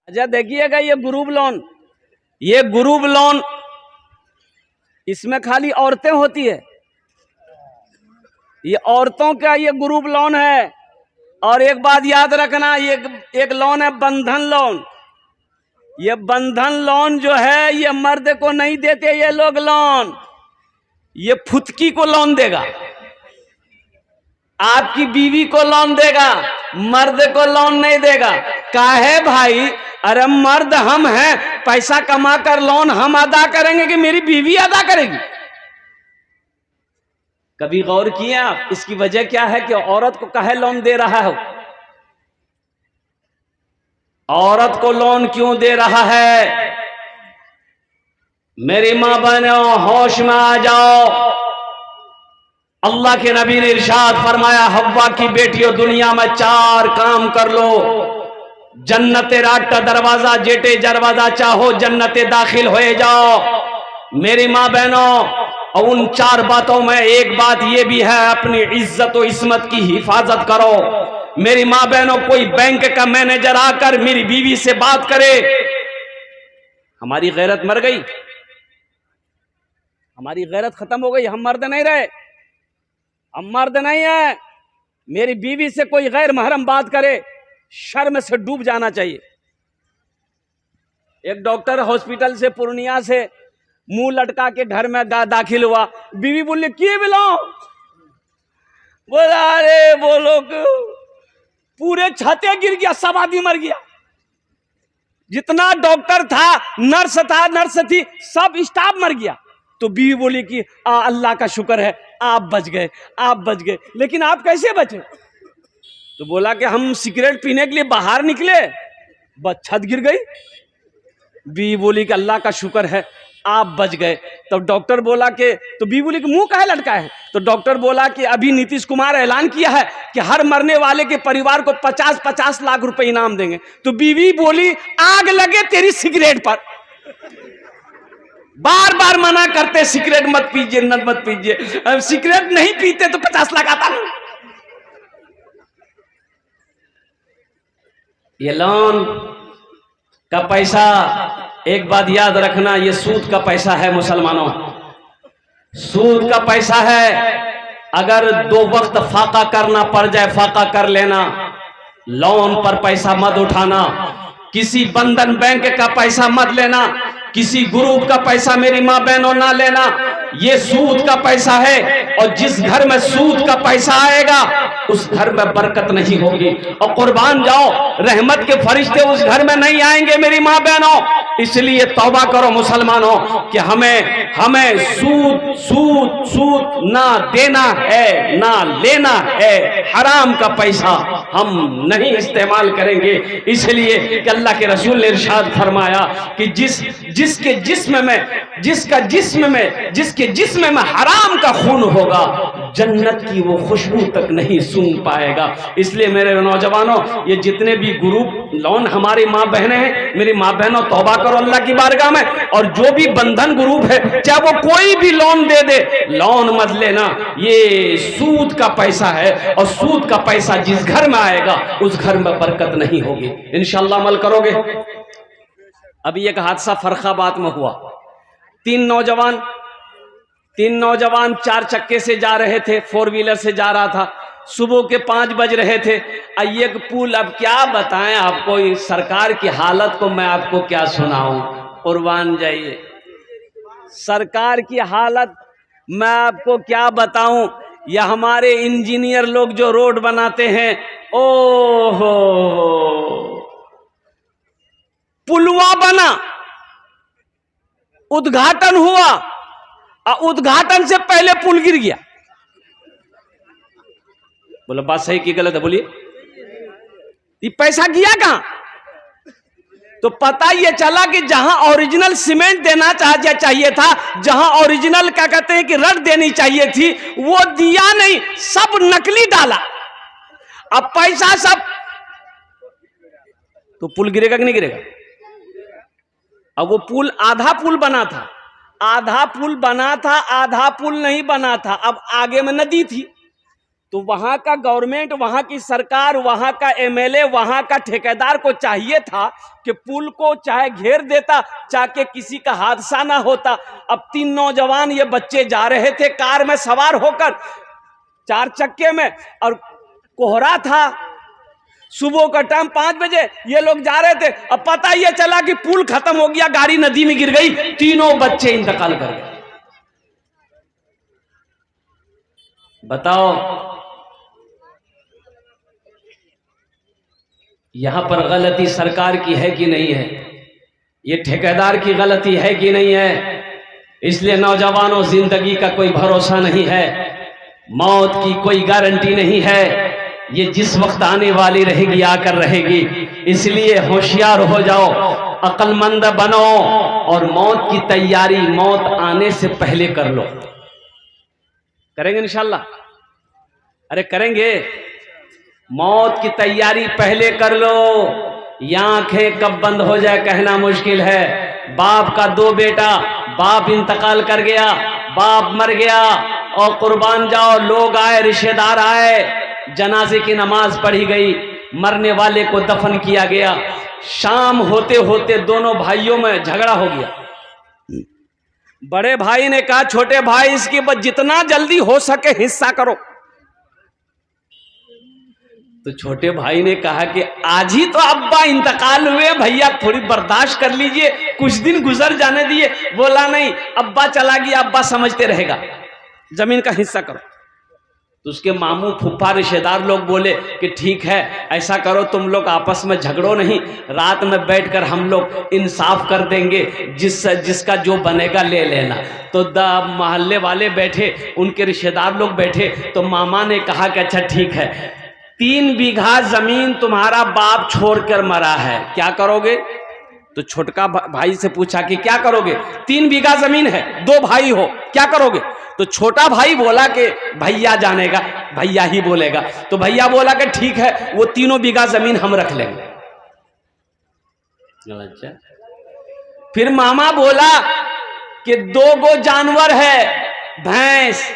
अच्छा देखिएगा, ये ग्रुप लोन इसमें खाली औरतें होती है। ये औरतों का ये ग्रुप लोन है। और एक बात याद रखना, ये एक लोन है बंधन लोन। ये बंधन लोन जो है ये मर्द को नहीं देते ये लोग लोन, ये फुतकी को लोन देगा, आपकी बीवी को लोन देगा, मर्द को लोन नहीं देगा। काहे भाई? अरे मर्द हम हैं, पैसा कमा कर लोन हम अदा करेंगे कि मेरी बीवी अदा करेगी? कभी गौर किए आप इसकी वजह क्या है कि औरत को काहे लोन दे रहा है? औरत को लोन क्यों दे रहा है? मेरी मां बहनों, होश में आ जाओ। अल्लाह के नबी ने इरशाद फरमाया, हव्वा की बेटियों दुनिया में 4 काम कर लो, जन्नते राटा दरवाजा जेटे दरवाजा चाहो जन्नते दाखिल हो जाओ। मेरी मां बहनों, और उन 4 बातों में एक बात यह भी है, अपनी इज्जत और इस्मत की हिफाजत करो। मेरी मां बहनों, कोई बैंक का मैनेजर आकर मेरी बीवी से बात करे, हमारी गैरत मर गई, हमारी गैरत खत्म हो गई, हम मर्द नहीं रहे, हम मर्द नहीं है। मेरी बीवी से कोई गैर महरम बात करे, शर्म से डूब जाना चाहिए। एक डॉक्टर हॉस्पिटल से पूर्णिया से मुंह लटका के घर में दाखिल हुआ। बीवी बोली किए बिलो? बोला अरे बोलो पूरे छते गिर गया, सब आदमी मर गया, जितना डॉक्टर था, नर्स थी, सब स्टाफ मर गया। तो बीवी बोली कि अल्लाह का शुक्र है आप बच गए, आप बच गए। लेकिन आप कैसे बचे? तो बोला कि हम सिगरेट पीने के लिए बाहर निकले, बस छत गिर गई। बीवी बोली कि अल्लाह का शुक्र है आप बच गए। तो डॉक्टर बोला कि, तो बीवी बोली कि मुंह काहे लटका है? तो डॉक्टर बोला कि अभी नीतीश कुमार ऐलान किया है कि हर मरने वाले के परिवार को 50-50 लाख रुपए इनाम देंगे। तो बीवी बोली आग लगे तेरी सिगरेट पर, बार बार मना करते सिगरेट मत पीजिए, मत पीजिए। अब सिगरेट नहीं पीते तो 50 लाख आता नहीं। ये लोन का पैसा, एक बात याद रखना, ये सूद का पैसा है मुसलमानों, सूद का पैसा है। अगर 2 वक्त फाका करना पड़ जाए, फाका कर लेना। लोन पर पैसा मत उठाना, किसी बंधन बैंक का पैसा मत लेना, किसी ग्रुप का पैसा मेरी मां बहनों ना लेना। ये सूद का पैसा है, और जिस घर में सूद का पैसा आएगा उस घर में बरकत नहीं होगी। और कुर्बान जाओ, रहमत के फरिश्ते उस घर में नहीं आएंगे मेरी मां बहनों। इसलिए तौबा करो मुसलमानों कि हमें सूद ना देना है, ना लेना है। हराम का पैसा हम नहीं इस्तेमाल करेंगे। इसलिए कि अल्लाह के रसूल ने इरशाद फरमाया कि जिसके जिस्म में हराम का खून होगा, जन्नत की वो खुशबू तक नहीं सूंघ पाएगा। इसलिए मेरे नौजवानों, ये जितने भी ग्रुप लोन हमारी माँ बहनें हैं, मेरी माँ बहनों तौबा करो अल्लाह की बारगाह में। और जो भी बंधन ग्रुप है, चाहे वो कोई भी लोन दे दे, लोन मत लेना। ये सूद का पैसा है, और सूद का पैसा जिस घर में आएगा उस घर में बरकत नहीं होगी। इंशाअल्लाह अमल करोगे। अभी एक हादसा फर्रुखाबाद में हुआ। 3 नौजवान 4 चक्के से जा रहे थे, 4 व्हीलर से जा रहा था। सुबह के 5 बज रहे थे। एक पुल, अब क्या बताएं आपको, इस सरकार की हालत को मैं आपको क्या सुनाऊं, कुर्बान जाइए। सरकार की हालत मैं आपको क्या बताऊं। या हमारे इंजीनियर लोग जो रोड बनाते हैं, ओहो, पुलवा बना, उद्घाटन हुआ, और उद्घाटन से पहले पुल गिर गया। बोला बात सही की गलत है? बोलिए, ये पैसा गया कहां? तो पता ये चला कि जहां ओरिजिनल सीमेंट देना चाहिए था, जहां ओरिजिनल क्या कहते हैं कि रड देनी चाहिए थी, वो दिया नहीं, सब नकली डाला। अब पैसा सब, तो पुल गिरेगा कि नहीं गिरेगा? अब वो पुल, आधा पुल बना था, आधा पुल नहीं बना था। अब आगे में नदी थी, तो वहां का गवर्नमेंट, वहां की सरकार, वहां का एमएलए, वहां का ठेकेदार को चाहिए था कि पुल को चाहे घेर देता, चाहे किसी का हादसा ना होता। अब 3 नौजवान ये बच्चे जा रहे थे कार में सवार होकर, 4 चक्के में, और कोहरा था, सुबह का टाइम 5 बजे ये लोग जा रहे थे। अब पता ये चला कि पुल खत्म हो गया, गाड़ी नदी में गिर गई, तीनों बच्चे इंतकाल कर गए। बताओ यहां पर गलती सरकार की है कि नहीं है? ये ठेकेदार की गलती है कि नहीं है? इसलिए नौजवानों, जिंदगी का कोई भरोसा नहीं है, मौत की कोई गारंटी नहीं है, ये जिस वक्त आने वाली रहेगी आकर रहेगी। इसलिए होशियार हो जाओ, अक्लमंद बनो और मौत की तैयारी मौत आने से पहले कर लो। करेंगे इंशाल्लाह? अरे करेंगे। मौत की तैयारी पहले कर लो। ये आंखें कब बंद हो जाए कहना मुश्किल है। बाप का 2 बेटा, बाप इंतकाल कर गया, बाप मर गया, और कुर्बान जाओ, लोग आए, रिश्तेदार आए, जनाजे की नमाज पढ़ी गई, मरने वाले को दफन किया गया। शाम होते होते दोनों भाइयों में झगड़ा हो गया। बड़े भाई ने कहा छोटे भाई इसकी जितना जल्दी हो सके हिस्सा करो। तो छोटे भाई ने कहा कि आज ही तो अब्बा इंतकाल हुए, भैया थोड़ी बर्दाश्त कर लीजिए, कुछ दिन गुजर जाने दिए। बोला नहीं, अब्बा चला गया, अब्बा समझते रहेगा, जमीन का हिस्सा करो। तो उसके मामू फूफा रिश्तेदार लोग बोले कि ठीक है, ऐसा करो, तुम लोग आपस में झगड़ो नहीं, रात में बैठकर हम लोग इंसाफ कर देंगे, जिसका जो बनेगा ले लेना। तो मोहल्ले वाले बैठे, उनके रिश्तेदार लोग बैठे, तो मामा ने कहा कि अच्छा ठीक है, 3 बीघा जमीन तुम्हारा बाप छोड़कर मरा है, क्या करोगे? तो छोटका भाई से पूछा कि क्या करोगे? 3 बीघा जमीन है, 2 भाई हो, क्या करोगे? तो छोटा भाई बोला कि भैया जानेगा, भैया ही बोलेगा। तो भैया बोला कि ठीक है, वो 3 बीघा जमीन हम रख लेंगे। अच्छा। फिर मामा बोला कि 2 गो जानवर है, भैंस,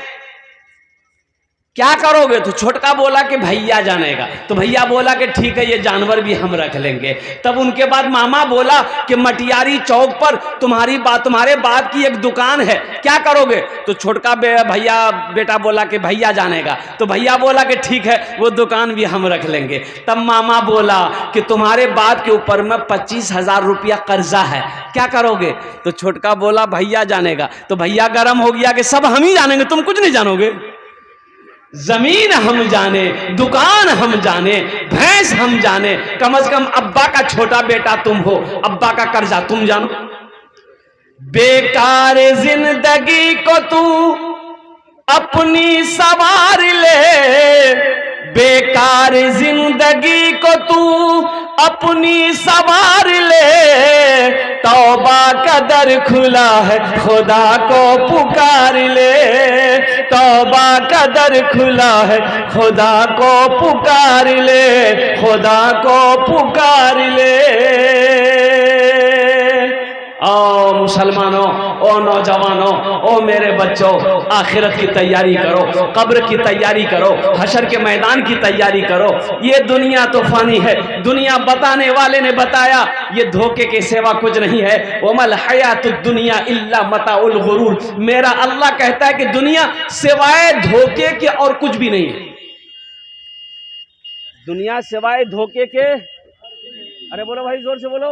क्या करोगे? तो छोटका बोला कि भैया जानेगा। तो भैया बोला कि ठीक है, ये जानवर भी हम रख लेंगे। तब उनके बाद मामा बोला कि मटियारी चौक पर तुम्हारे बाप की एक दुकान है, क्या करोगे? तो छोटका भैया बेटा बोला कि भैया जानेगा। तो भैया बोला कि ठीक है, वो दुकान भी हम रख लेंगे। तब मामा बोला कि तुम्हारे बाप के ऊपर में 25,000 रुपया कर्जा है, क्या करोगे? तो छोटका बोला भैया जानेगा। तो भैया गर्म हो गया कि सब हम ही जानेंगे, तुम कुछ नहीं जानोगे। जमीन हम जाने, दुकान हम जाने, भैंस हम जाने, कम से कम अब्बा का छोटा बेटा तुम हो, अब्बा का कर्जा तुम जानो। बेकार जिंदगी को तू अपनी सवार ले, बेकार जिंदगी को तू अपनी सवार ले, तौबा का दर खुला है खुदा को पुकार ले, तौबा का दर खुला है खुदा को पुकार ले, खुदा को पुकार ले। ओ मुसलमानों, ओ नौजवानों, ओ मेरे बच्चों, आखिरत की तैयारी करो, कब्र की तैयारी करो, हशर के मैदान की तैयारी करो। ये दुनिया तो फानी है। दुनिया बताने वाले ने बताया ये धोखे के सिवा कुछ नहीं है। वमल हयातुद दुनिया इल्ला मताउल गुरूर। मेरा अल्लाह कहता है कि दुनिया सिवाय धोखे के और कुछ भी नहीं है। दुनिया सिवाय धोखे के, अरे बोलो भाई, जोर से बोलो,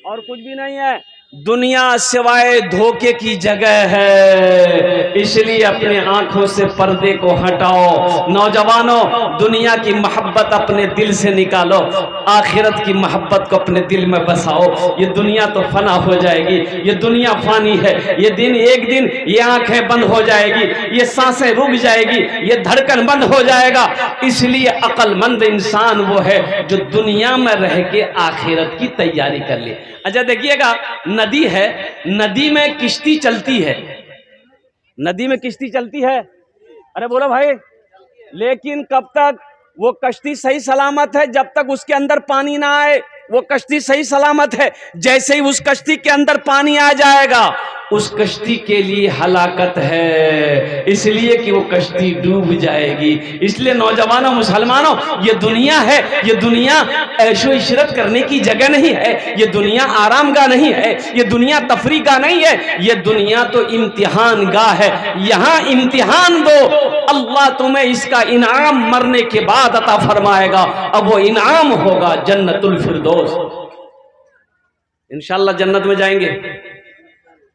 और कुछ भी नहीं है। दुनिया सिवाय धोखे की जगह है, इसलिए अपने आंखों से पर्दे को हटाओ। नौजवानों, दुनिया की मोहब्बत अपने दिल से निकालो, आखिरत की मोहब्बत को अपने दिल में बसाओ। ये दुनिया तो फना हो जाएगी, ये दुनिया फानी है। ये दिन एक दिन ये आंखें बंद हो जाएगी, ये सांसें रुक जाएगी, ये धड़कन बंद हो जाएगा। इसलिए अक्लमंद इंसान वो है जो दुनिया में रह के आखिरत की तैयारी कर ले। अच्छा देखिएगा, नदी है, नदी में किश्ती चलती है, नदी में किश्ती चलती है, अरे बोलो भाई, लेकिन कब तक वो कश्ती सही सलामत है? जब तक उसके अंदर पानी ना आए वो कश्ती सही सलामत है। जैसे ही उस कश्ती के अंदर पानी आ जाएगा उस कश्ती के लिए हलाकत है, इसलिए कि वो कश्ती डूब जाएगी। इसलिए नौजवानों मुसलमानों, ये दुनिया है, ये दुनिया ऐशो इशरत करने की जगह नहीं है, ये दुनिया आराम गाह नहीं है, ये दुनिया तफरी गाह नहीं है, ये दुनिया तो इम्तिहान गाह है। यहाँ इम्तिहान दो, अल्लाह तुम्हें इसका इनाम मरने के बाद अता फरमाएगा। अब वो इनाम होगा जन्नतुल फिरदौस। इंशाअल्लाह जन्नत में जाएंगे।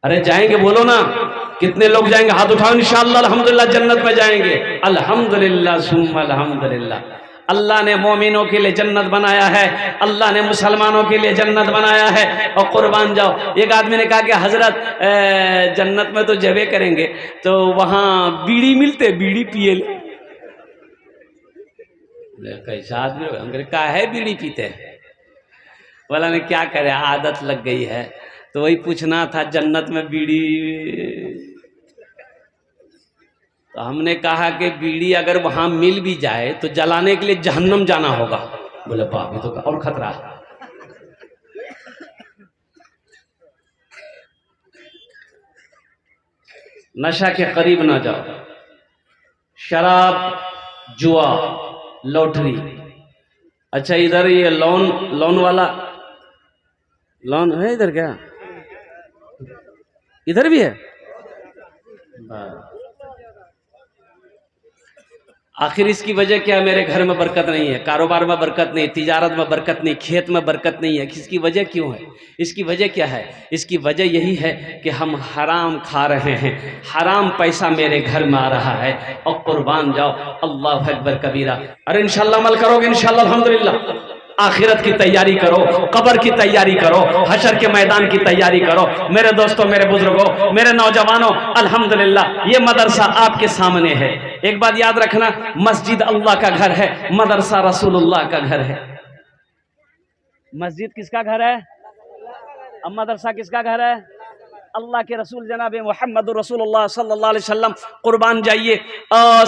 अरे जाएंगे, बोलो ना, कितने लोग जाएंगे? हाथ उठाओ। इंशाअल्लाह अल्हम्दुलिल्लाह जन्नत में जाएंगे। अल्हम्दुलिल्लाह सुम्मा अल्हम्दुलिल्लाह। अल्लाह ने मोमिनों के लिए जन्नत बनाया है, अल्लाह ने मुसलमानों के लिए जन्नत बनाया है। और कुर्बान जाओ, एक आदमी ने कहा कि हजरत जन्नत में तो जबे करेंगे, तो वहां बीड़ी मिलते, बीड़ी पिए ले। कैसा आदमी? हम कहा है बीड़ी पीते हैं। वाला ने क्या करे, आदत लग गई है। तो वही पूछना था, जन्नत में बीड़ी। तो हमने कहा कि बीड़ी अगर वहां मिल भी जाए तो जलाने के लिए जहन्नम जाना होगा। बोले बाप, ये तो और खतरा है। नशा के करीब ना जाओ। शराब, जुआ, लॉटरी। अच्छा, इधर ये लोन वाला लोन है इधर? क्या इधर भी है? आखिर इसकी वजह क्या है? मेरे घर में बरकत नहीं है, कारोबार में बरकत नहीं, तिजारत में बरकत नहीं, खेत में बरकत नहीं है। इसकी वजह क्यों है? इसकी वजह क्या है? इसकी वजह यही है कि हम हराम खा रहे हैं, हराम पैसा मेरे घर में आ रहा है। और कुर्बान जाओ, अल्लाह अकबर कबीरा। अरे इंशाअल्लाह अमल करोगे, इंशाअल्लाह अल्हम्दुलिल्लाह। आखिरत की तैयारी करो, कब्र की तैयारी करो, हशर के मैदान की तैयारी करो। मेरे दोस्तों, मेरे बुजुर्गों, मेरे नौजवानों, अल्हम्दुलिल्लाह ये मदरसा आपके सामने है। एक बात याद रखना, मस्जिद अल्लाह का घर है, मदरसा रसूलुल्लाह का घर है। मस्जिद किसका घर है? अब मदरसा किसका घर है? अल्लाह के रसूल जनाब मोहम्मद रसूलुल्लाह सल्लल्लाहु अलैहि वसल्लम। कुर्बान जाइए,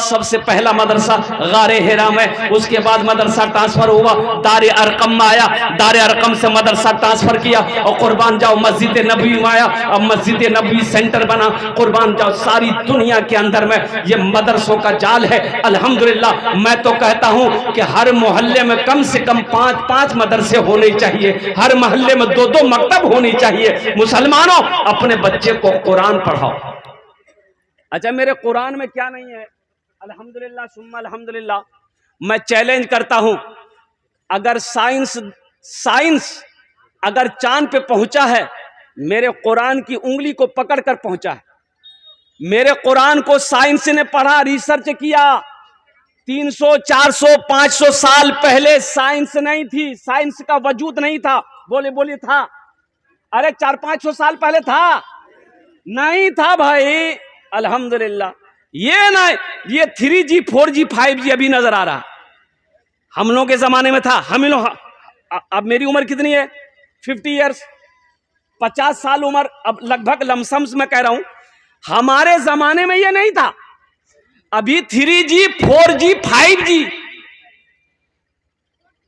सबसे पहला मदरसा गारे हिरा में, उसके बाद मदरसा ट्रांसफर हुआ, दारे अरकम में आया, दारे अरकम से मदरसा ट्रांसफर किया, और कुर्बान जाओ मस्जिद नबी में आया, अब मस्जिद नबी सेंटर बना। कुर्बान जाओ, सारी दुनिया के अंदर में ये मदरसों का जाल है। अल्हम्दुलिल्लाह, मैं तो कहता हूँ कि हर मोहल्ले में कम से कम 5-5 मदरसे होने चाहिए, हर मोहल्ले में 2-2 मकतब होनी चाहिए। मुसलमानों, अपने बच्चे को कुरान पढ़ाओ। अच्छा, मेरे कुरान में क्या नहीं है? अल्हम्दुलिल्लाह सुम्मा अल्हम्दुलिल्लाह। मैं चैलेंज करता हूं, अगर साइंस अगर चांद पे पहुंचा है, मेरे कुरान की उंगली को पकड़कर पहुंचा है। मेरे कुरान को साइंस ने पढ़ा, रिसर्च किया। 300, 400, 500 साल पहले साइंस नहीं थी, साइंस का वजूद नहीं था। बोले था? अरे 400-500 साल पहले था? नहीं था भाई। अल्हम्दुलिल्लाह, ये ना, ये 3G 4G 5G अभी नजर आ रहा। हम लोगों के जमाने में था। हम लोग, अब मेरी उम्र कितनी है? 50 ईयर्स, 50 साल उम्र अब लगभग, लमसम्स में कह रहा हूं। हमारे जमाने में ये नहीं था। अभी 3G 4G 5G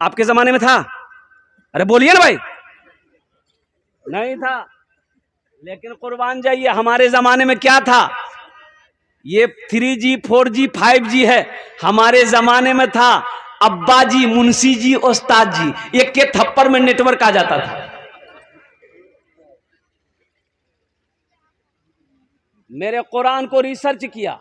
आपके जमाने में था? अरे बोलिए ना भाई। नहीं था। लेकिन कुर्बान जाइए, हमारे जमाने में क्या था? ये 3G 4G 5G है। हमारे जमाने में था अब्बा जी, मुंशी जी, उस्ताद जी, एक के थप्पड़ में नेटवर्क आ जाता था। मेरे कुरान को रिसर्च किया,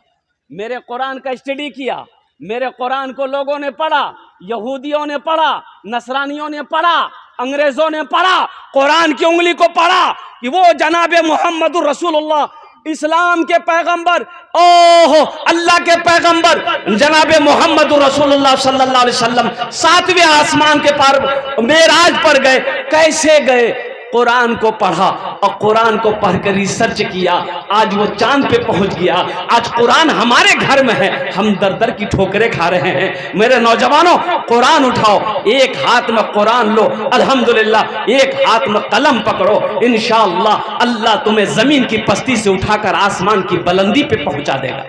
मेरे कुरान का स्टडी किया, मेरे कुरान को लोगों ने पढ़ा, यहूदियों ने पढ़ा, नसरानियों ने पढ़ा, अंग्रेजों ने पढ़ा, कुरान की उंगली को पढ़ा कि वो जनाब मोहम्मद रसूलुल्लाह इस्लाम के पैगंबर, ओहो अल्लाह के पैगंबर जनाब मोहम्मद रसूलुल्लाह सल्लल्लाहु अलैहि वसल्लम 7वें आसमान के पार मेराज पर गए। कैसे गए? कुरान को पढ़ा, और कुरान को पढ़कर रिसर्च किया, आज वो चांद पे पहुंच गया। आज कुरान हमारे घर में है, हम दर दर की ठोकरें खा रहे हैं। मेरे नौजवानों, कुरान उठाओ, एक हाथ में कुरान लो, अल्हम्दुलिल्लाह, एक हाथ में कलम पकड़ो। इंशाअल्लाह अल्लाह तुम्हें जमीन की पस्ती से उठाकर आसमान की बुलंदी पे पहुंचा देगा।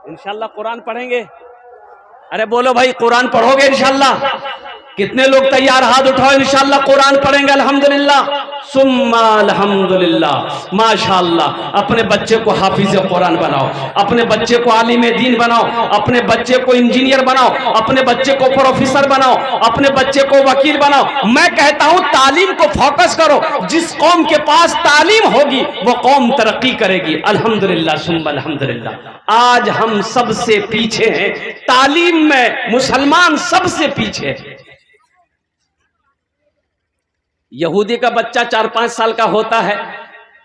इंशाअल्लाह कुरान पढ़ेंगे। अरे बोलो भाई, कुरान पढ़ोगे इंशाअल्लाह? कितने लोग तैयार? हाथ उठाओ, इंशाअल्लाह कुरान पढ़ेंगे। अल्हम्दुलिल्लाह सुम्मा अल्हम्दुलिल्लाह, माशाअल्लाह। अपने बच्चे को हाफिज कुरान बनाओ, अपने बच्चे को आलिम दीन बनाओ, अपने बच्चे को इंजीनियर बनाओ, अपने बच्चे को प्रोफेसर बनाओ, अपने बच्चे को वकील बनाओ। मैं कहता हूं तालीम को फोकस करो। जिस कौम के पास तालीम होगी वो कौम तरक्की करेगी। अल्हम्दुलिल्लाह सुम्मा अल्हम्दुलिल्लाह। आज हम सबसे पीछे हैं तालीम में, मुसलमान सबसे पीछे है। यहूदी का बच्चा 4-5 साल का होता है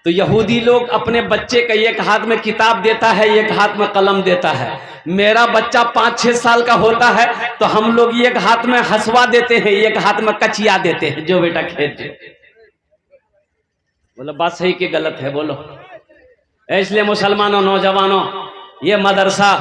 तो यहूदी लोग अपने बच्चे का एक हाथ में किताब देता है, एक हाथ में कलम देता है। मेरा बच्चा 5-6 साल का होता है तो हम लोग एक हाथ में हंसवा देते हैं, एक हाथ में कचिया देते हैं, जो बेटा खेल दे। बोलो बात सही कि गलत है? बोलो। इसलिए मुसलमानों, नौजवानों, ये मदरसा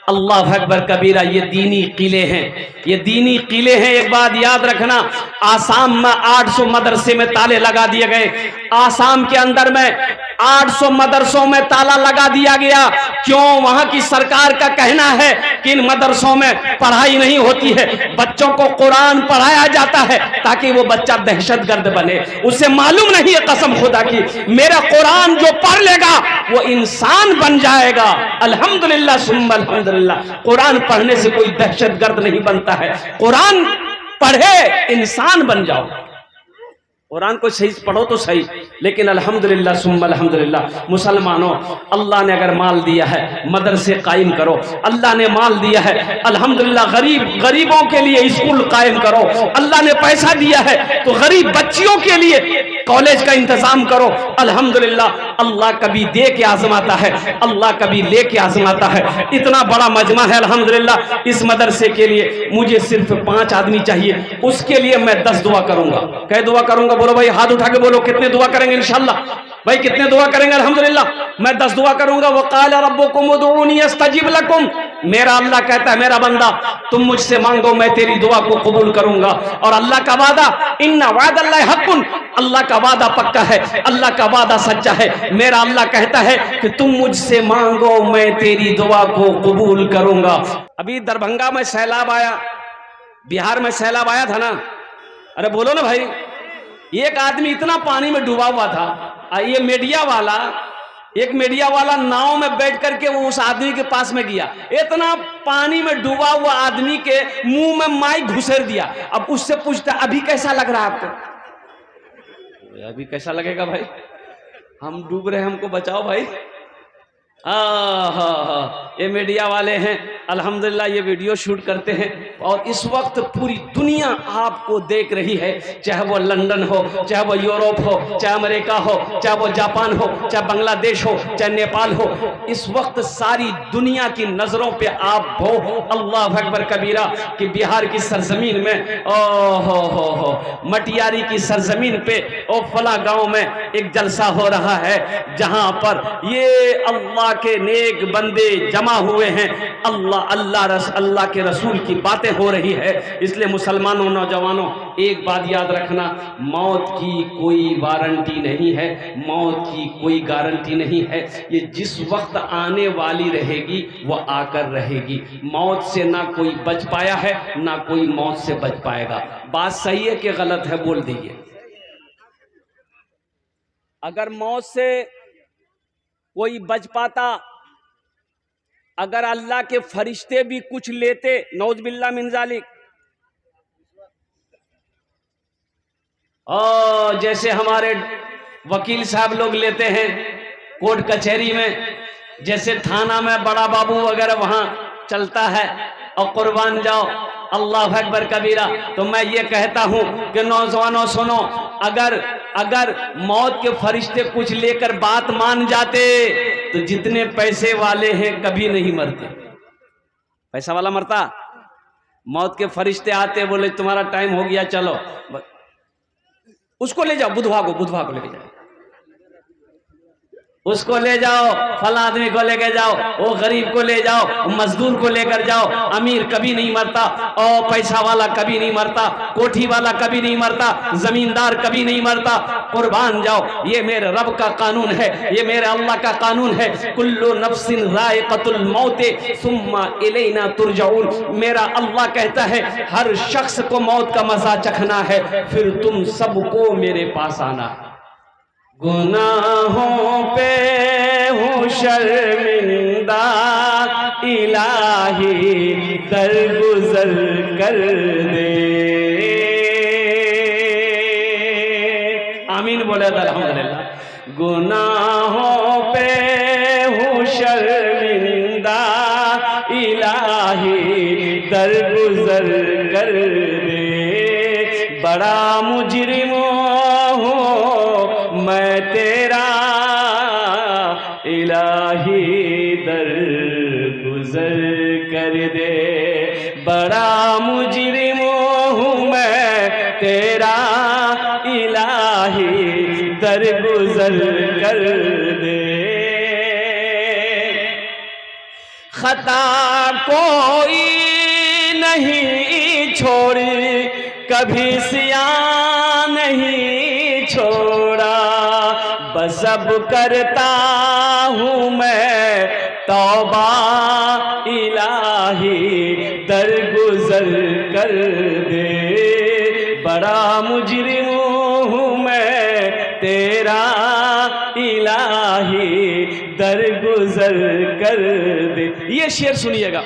अल्लाह अकबर कबीरा, ये दीनी किले हैं, ये दीनी किले हैं। एक बात याद रखना, आसाम में 800 मदरसे में ताले लगा दिए गए। आसाम के अंदर में 800 मदरसों में ताला लगा दिया गया। क्यों? वहां की सरकार का कहना है कि इन मदरसों में पढ़ाई नहीं होती है, बच्चों को कुरान पढ़ाया जाता है ताकि वो बच्चा दहशतगर्द बने। उसे मालूम नहीं है कसम खुदा की, मेरा कुरान जो पढ़ लेगा वो इंसान बन जाएगा। अल्हम्दुलिल्लाह सुम्मा अल्हम्दुलिल्लाह। कुरान पढ़ने से कोई दहशतगर्द नहीं बनता है, कुरान पढ़े इंसान बन जाओ। कुरान को सही पढ़ो तो सही, लेकिन अल्हम्दुलिल्लाह सुम्मा अल्हम्दुलिल्लाह। मुसलमानों, अल्लाह ने अगर माल दिया है मदरसे कायम करो। अल्लाह ने माल दिया है अल्हम्दुलिल्लाह, गरीबों के लिए स्कूल कायम करो। अल्लाह ने पैसा दिया है तो गरीब बच्चियों के लिए कॉलेज का इंतजाम करो। अल्हम्दुलिल्लाह, अल्लाह कभी दे के आजमाता है, अल्लाह कभी ले के आजमाता है। इतना बड़ा मजमा है अल्हम्दुलिल्लाह। इस मदरसे के लिए मुझे सिर्फ 5 आदमी चाहिए, उसके लिए मैं 10 दुआ करूंगा। क्या दुआ करूंगा? बोलो भाई, हाथ उठा के बोलो कितने दुआ करेंगे इंशाअल्लाह? भाई कितने दुआ करेंगे? अल्हम्दुलिल्लाह मैं 10 दुआ करूंगा। वक़ाल रब्बुकुम उदऊनी अस्तजिब लकुम। मेरा अल्लाह कहता है, मेरा बंदा तुम मुझसे मांगो, मैं तेरी दुआ को कबूल करूंगा। और अल्लाह का वादा, इन्ना वादल्लाहि हक़्क़ुन, अल्लाह का वादा पक्का है, अल्लाह का वादा सच्चा है। मेरा अल्लाह कहता है कि तुम मुझसे मांगो, मैं तेरी दुआ को कबूल करूंगा। अभी दरभंगा में सैलाब आया, बिहार में सैलाब आया था ना? अरे बोलो ना भाई। एक आदमी इतना पानी में डूबा हुआ था, ये एक मीडिया वाला नाव में बैठ करके वो उस आदमी के पास में गया। इतना पानी में डूबा हुआ आदमी के मुंह में माइक घुसेर दिया। अब उससे पूछता, अभी कैसा लग रहा है आपको? अभी कैसा लगेगा भाई? हम डूब रहे हैं, हमको बचाओ भाई। ये मीडिया वाले हैं, अल्हम्दुलिल्लाह ये वीडियो शूट करते हैं और इस वक्त पूरी दुनिया आपको देख रही है। चाहे वो लंदन हो, चाहे वो यूरोप हो, चाहे अमेरिका हो, चाहे वो जापान हो, चाहे बांग्लादेश हो, चाहे नेपाल हो, इस वक्त सारी दुनिया की नजरों पे आप हो। अल्लाह अकबर कबीरा कि बिहार की सरजमीन में, हो मटियारी की सरजमीन पे ओ फला गांव में एक जलसा हो रहा है, जहां पर ये अल्लाह के नेक बंदे जमा हुए हैं। अल्लाह के रसूल की बातें हो रही है। इसलिए मुसलमानों, नौजवानों, एक बात याद रखना, मौत की कोई वारंटी नहीं है, मौत की कोई गारंटी नहीं है। ये जिस वक्त आने वाली रहेगी वो आकर रहेगी। मौत से ना कोई बच पाया है, ना कोई मौत से बच पाएगा। बात सही है कि गलत है? बोल दीजिए। अगर मौत से कोई बच पाता, अगर अल्लाह के फरिश्ते भी कुछ लेते, नौज बिल्लाह मिन जालिक, और जैसे हमारे वकील साहब लोग लेते हैं कोर्ट कचहरी में, जैसे थाना में बड़ा बाबू वगैरह वहां चलता है, और कुर्बान जाओ अल्लाह अकबर कबीरा। तो मैं ये कहता हूं कि नौजवानों सुनो, अगर मौत के फरिश्ते कुछ लेकर बात मान जाते तो जितने पैसे वाले हैं कभी नहीं मरते। पैसा वाला मरता? मौत के फरिश्ते आते, बोले तुम्हारा टाइम हो गया, चलो उसको ले जाओ, बुधवा को लेके जाओ। उसको ले जाओ, फला आदमी को लेके जाओ, वो गरीब को ले जाओ, मजदूर को लेकर जाओ। अमीर कभी नहीं मरता, और पैसा वाला कभी नहीं मरता, कोठी वाला कभी नहीं मरता, जमींदार कभी नहीं मरता। कुर्बान जाओ, ये मेरे रब का कानून है, ये मेरे अल्लाह का कानून है। कुल्लु नफ्सिन जायक़तुल मौत सुम्मा इलैना तुरजाऊन। मेरा अल्लाह कहता है हर शख्स को मौत का मजा चखना है, फिर तुम सबको मेरे पास आना है। गुनाहों पे हूँ शर्मिंदा, इलाही दरगुजर कर दे। आमीन बोले तो अल्हम्दुलिल्लाह। गुनाहों पे हूँ शर्मिंदा, इलाही दरगुजर कर दे। बड़ा मुजरिम मैं तेरा, इलाही दर गुजर कर दे। बड़ा मुजरिम हूँ मैं तेरा, इलाही दर गुजर कर दे। खता कोई नहीं छोड़ी, कभी सिया नहीं छोड़ा, बस अब करता हूँ मैं तौबा, इलाही दरगुजर कर दे। बड़ा मुजरिम हूँ मैं तेरा, इलाही दरगुजर कर दे। ये शेर सुनिएगा,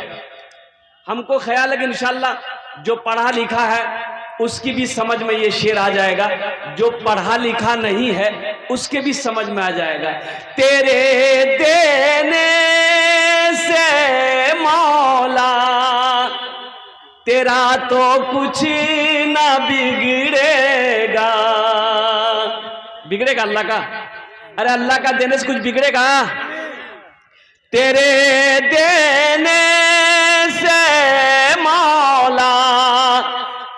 हमको ख्याल है कि इंशाअल्लाह जो पढ़ा लिखा है उसकी भी समझ में ये शेर आ जाएगा, जो पढ़ा लिखा नहीं है उसके भी समझ में आ जाएगा। तेरे देने से मौला तेरा तो कुछ ना बिगड़ेगा। बिगड़ेगा अल्लाह का? अरे अल्लाह का देने से कुछ बिगड़ेगा? तेरे देने से मौला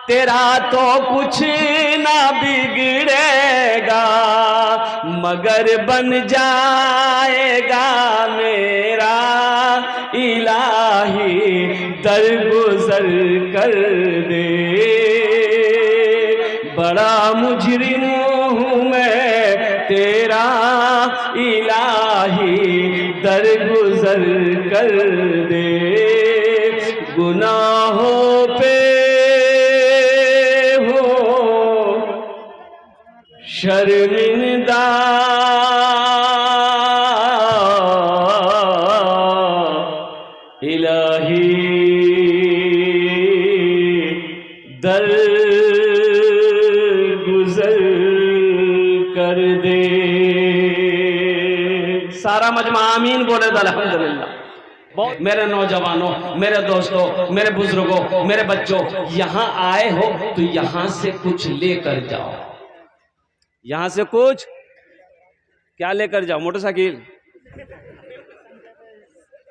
तेरा तो कुछ ना बिगड़ेगा, मगर बन जाएगा मेरा इलाही दरगुजर कर दे। बड़ा मुजरिम हूँ मैं तेरा, इलाही दरगुजर कर दे। गुनाहों पे शर्मिंदा, इलाही दर गुजर कर दे। सारा मजमा आमीन बोले तो अल्हम्दुलिल्लाह। मेरे नौजवानों, मेरे दोस्तों, मेरे बुजुर्गों, मेरे बच्चों, यहां आए हो तो यहां से कुछ लेकर जाओ। यहां से कुछ क्या लेकर जाओ? मोटरसाइकिल?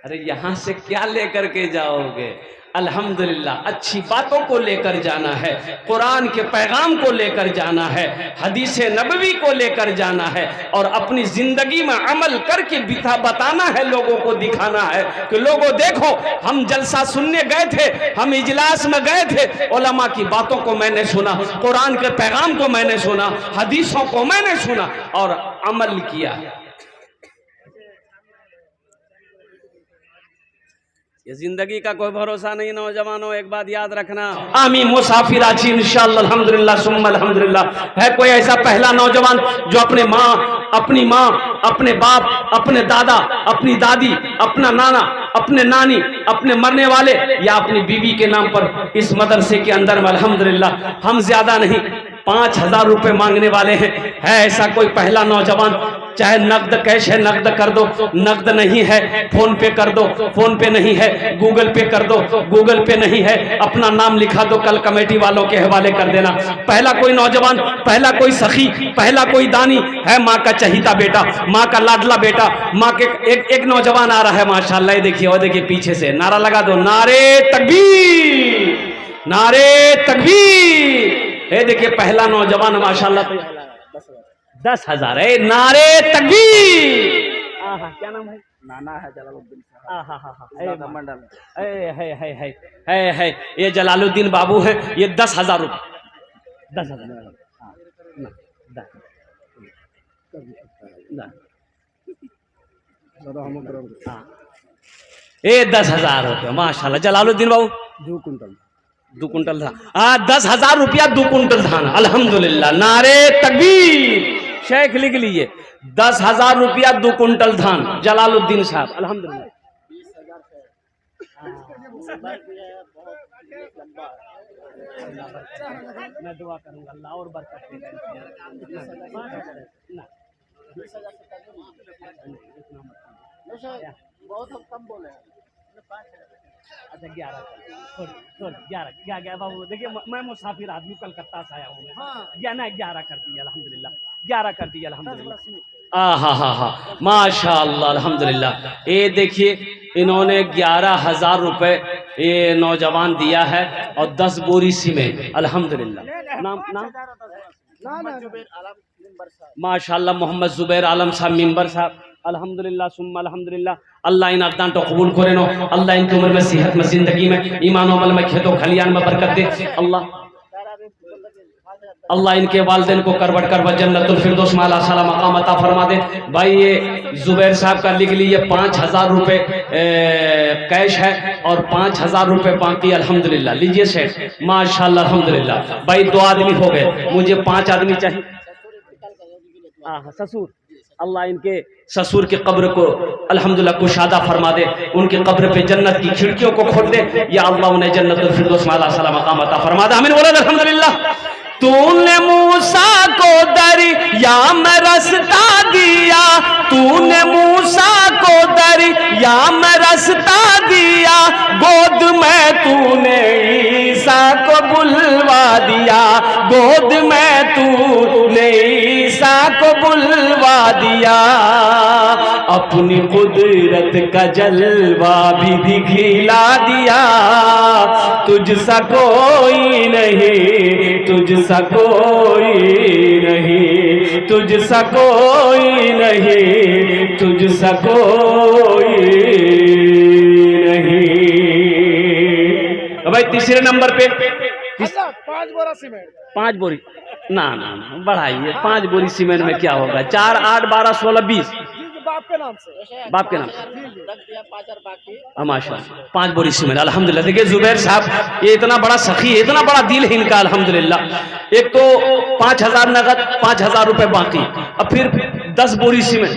अरे यहां से क्या लेकर के जाओगे? अल्हम्दुलिल्लाह अच्छी बातों को लेकर जाना है, कुरान के पैगाम को लेकर जाना है, हदीस नबवी को लेकर जाना है, और अपनी जिंदगी में अमल करके बताना है, लोगों को दिखाना है कि लोगों देखो हम जलसा सुनने गए थे, हम इजलास में गए थे, उलमा की बातों को मैंने सुना, कुरान के पैगाम को मैंने सुना, हदीसों को मैंने सुना और अमल किया। ये जिंदगी का कोई भरोसा नहीं नौजवानों, एक बात याद रखना। आमी मुसाफिर आची इंशाअल्लाह अल्हम्दुलिल्लाह सुम्मा अल्हम्दुलिल्लाह। है कोई ऐसा पहला नौजवान जो अपनी माँ, अपने बाप, अपने दादा, अपनी दादी, अपना नाना, अपने नानी, अपने मरने वाले या अपनी बीवी के नाम पर इस मदरसे के अंदर में अल्हम्दुलिल्लाह हम ज्यादा नहीं 5,000 रुपए मांगने वाले हैं। है ऐसा कोई पहला नौजवान? चाहे नकद कैश है नकद कर दो, नकद नहीं है फोन पे कर दो, फोन पे नहीं है गूगल पे कर दो, गूगल पे नहीं है अपना नाम लिखा दो, कल कमेटी वालों के हवाले कर देना। पहला कोई नौजवान, पहला कोई सखी, पहला कोई दानी है, माँ का चहीता बेटा, माँ का लाडला बेटा, माँ के एक नौजवान आ रहा है माशाल्लाह, देखिए और देखिए पीछे से नारा लगा दो, नारे तकबीर, नारे तकबीर। देखिए पहला नौजवान माशाल्लाह 10,000 है, नारे तकबीर। हाँ हाँ, क्या नाम है? नाना है जलालुद्दीन साहब। हाँ हाँ हाँ हाँ, दादा मंडल। है ये जलालुद्दीन बाबू है। ये 10,000 रुपये, 10,000। हाँ, ना, दा- दा। हाँ, ये 10,000 रुपये माशाल्लाह। जलालुद्दीन बाबू 2 कुंटल 2 कुंटल धान। हाँ, 10,000 रुपया 2 कुंटल धान। अल्हम्दुलिल्लाह, नारे तकबीर। शेख लिख लीजिए, 10,000 रुपया 2 कुंटल धान। जलालुद्दीन साहब, अल्हम्दुलिल्लाह। मैं दुआ करूंगा अल्लाह और बरकत देगा। बहुत हम कम बोले हैं। अच्छा 11, छोड़ 11 बाबू। देखिए मैं मुसाफिर आदमी, कलकत्ता से आया हूँ। हाँ। 11 कर दिया अल्हम्दुलिल्लाह, 11 कर दिया अल्हम्दुलिल्लाह। हाँ, माशाअल्लाह अल्हम्दुलिल्लाह। ये देखिए इन्होंने 11,000 रुपए ये नौजवान दिया है और 10 बोरी सीमेंट। अल्हम्दुलिल्लाह। नाम माशाअल्लाह मोहम्मद जुबैर आलम साहब मिंबर साहब। अल्हम्दुलिल्लाह सुम्मा अल्हम्दुलिल्लाह। अल्लाह इन अदान तो कबूल करे नो। अल्लाह इनकी उम्र में, सेहत में, जिंदगी में, ईमान अमल में, खेतों खलियान में बरकत दे। अल्लाह इनके वालिदैन को करबट करबट जन्नतुल फिरदौस माला साला मकाम अता फरमा दे। भाई ये जुबैर साहब का लिख लीजिए, 5,000 रुपये कैश है और 5,000 रुपये बाकी। अल्हम्दुलिल्लाह, लीजिए शेख माशाअल्लाह अल्हम्दुलिल्लाह। भाई 2 आदमी हो गए, मुझे 5 आदमी चाहिए। हाँ, ससुर, अल्लाह इनके ससुर की कब्र को अल्हम्दुलिल्लाह कुशादा फरमा दे। उनकी कब्र पे जन्नत की खिड़कियों को खोल दे। या अल्लाह उन्हें जन्नतुल फिरदौस माला साला मकाम अता फरमा दे। आमीन बोलो अल्हम्दुलिल्लाह। तूने मूसा को दरिया में रास्ता दिया, तूने मूसा को दरिया में रास्ता दिया, गोद में तूने ईसा को बुलवा दिया, गोद में तूने ईसा को बुलवा दिया। अपनी कुदरत का जलवा भी दिखला दिया, तुझसा कोई नहीं, तुझसा कोई नहीं, तुझसा कोई नहीं, तुझसा कोई नहीं। भाई तीसरे नंबर पे 5 बोरा सीमेंट। 5 बोरी ना बढ़ाइए। 5 बोरी सीमेंट में क्या होगा? 4, 8, 12, 16, 20। बाप के नाम से, बाप के नाम से रख दिया 5 और बाकी माशाअल्लाह 5 बोरी सीमेंट। अल्हम्दुलिल्लाह। देखिए जुबैर साहब ये इतना बड़ा सखी है, इतना बड़ा दिल है इनका अल्हम्दुलिल्लाह। एक तो 5,000 नगद, 5,000 रुपए बाकी, अब फिर 10 बोरी सीमेंट,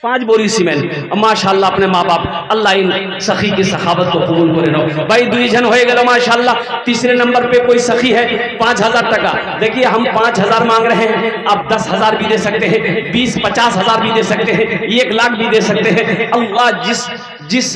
5 बोरी सीमेंट। माशाअल्लाह अपने माँ बाप अल्लाह इन सखी की सखावत को कबूल करे नो। भाई 2 जन हो गए माशाअल्लाह। तीसरे नंबर पे कोई सखी है 5,000 टका। देखिए हम 5,000 मांग रहे हैं, आप 10,000 भी दे सकते हैं, 20-50,000 भी दे सकते हैं, 1 लाख भी दे सकते हैं। अल्लाह जिस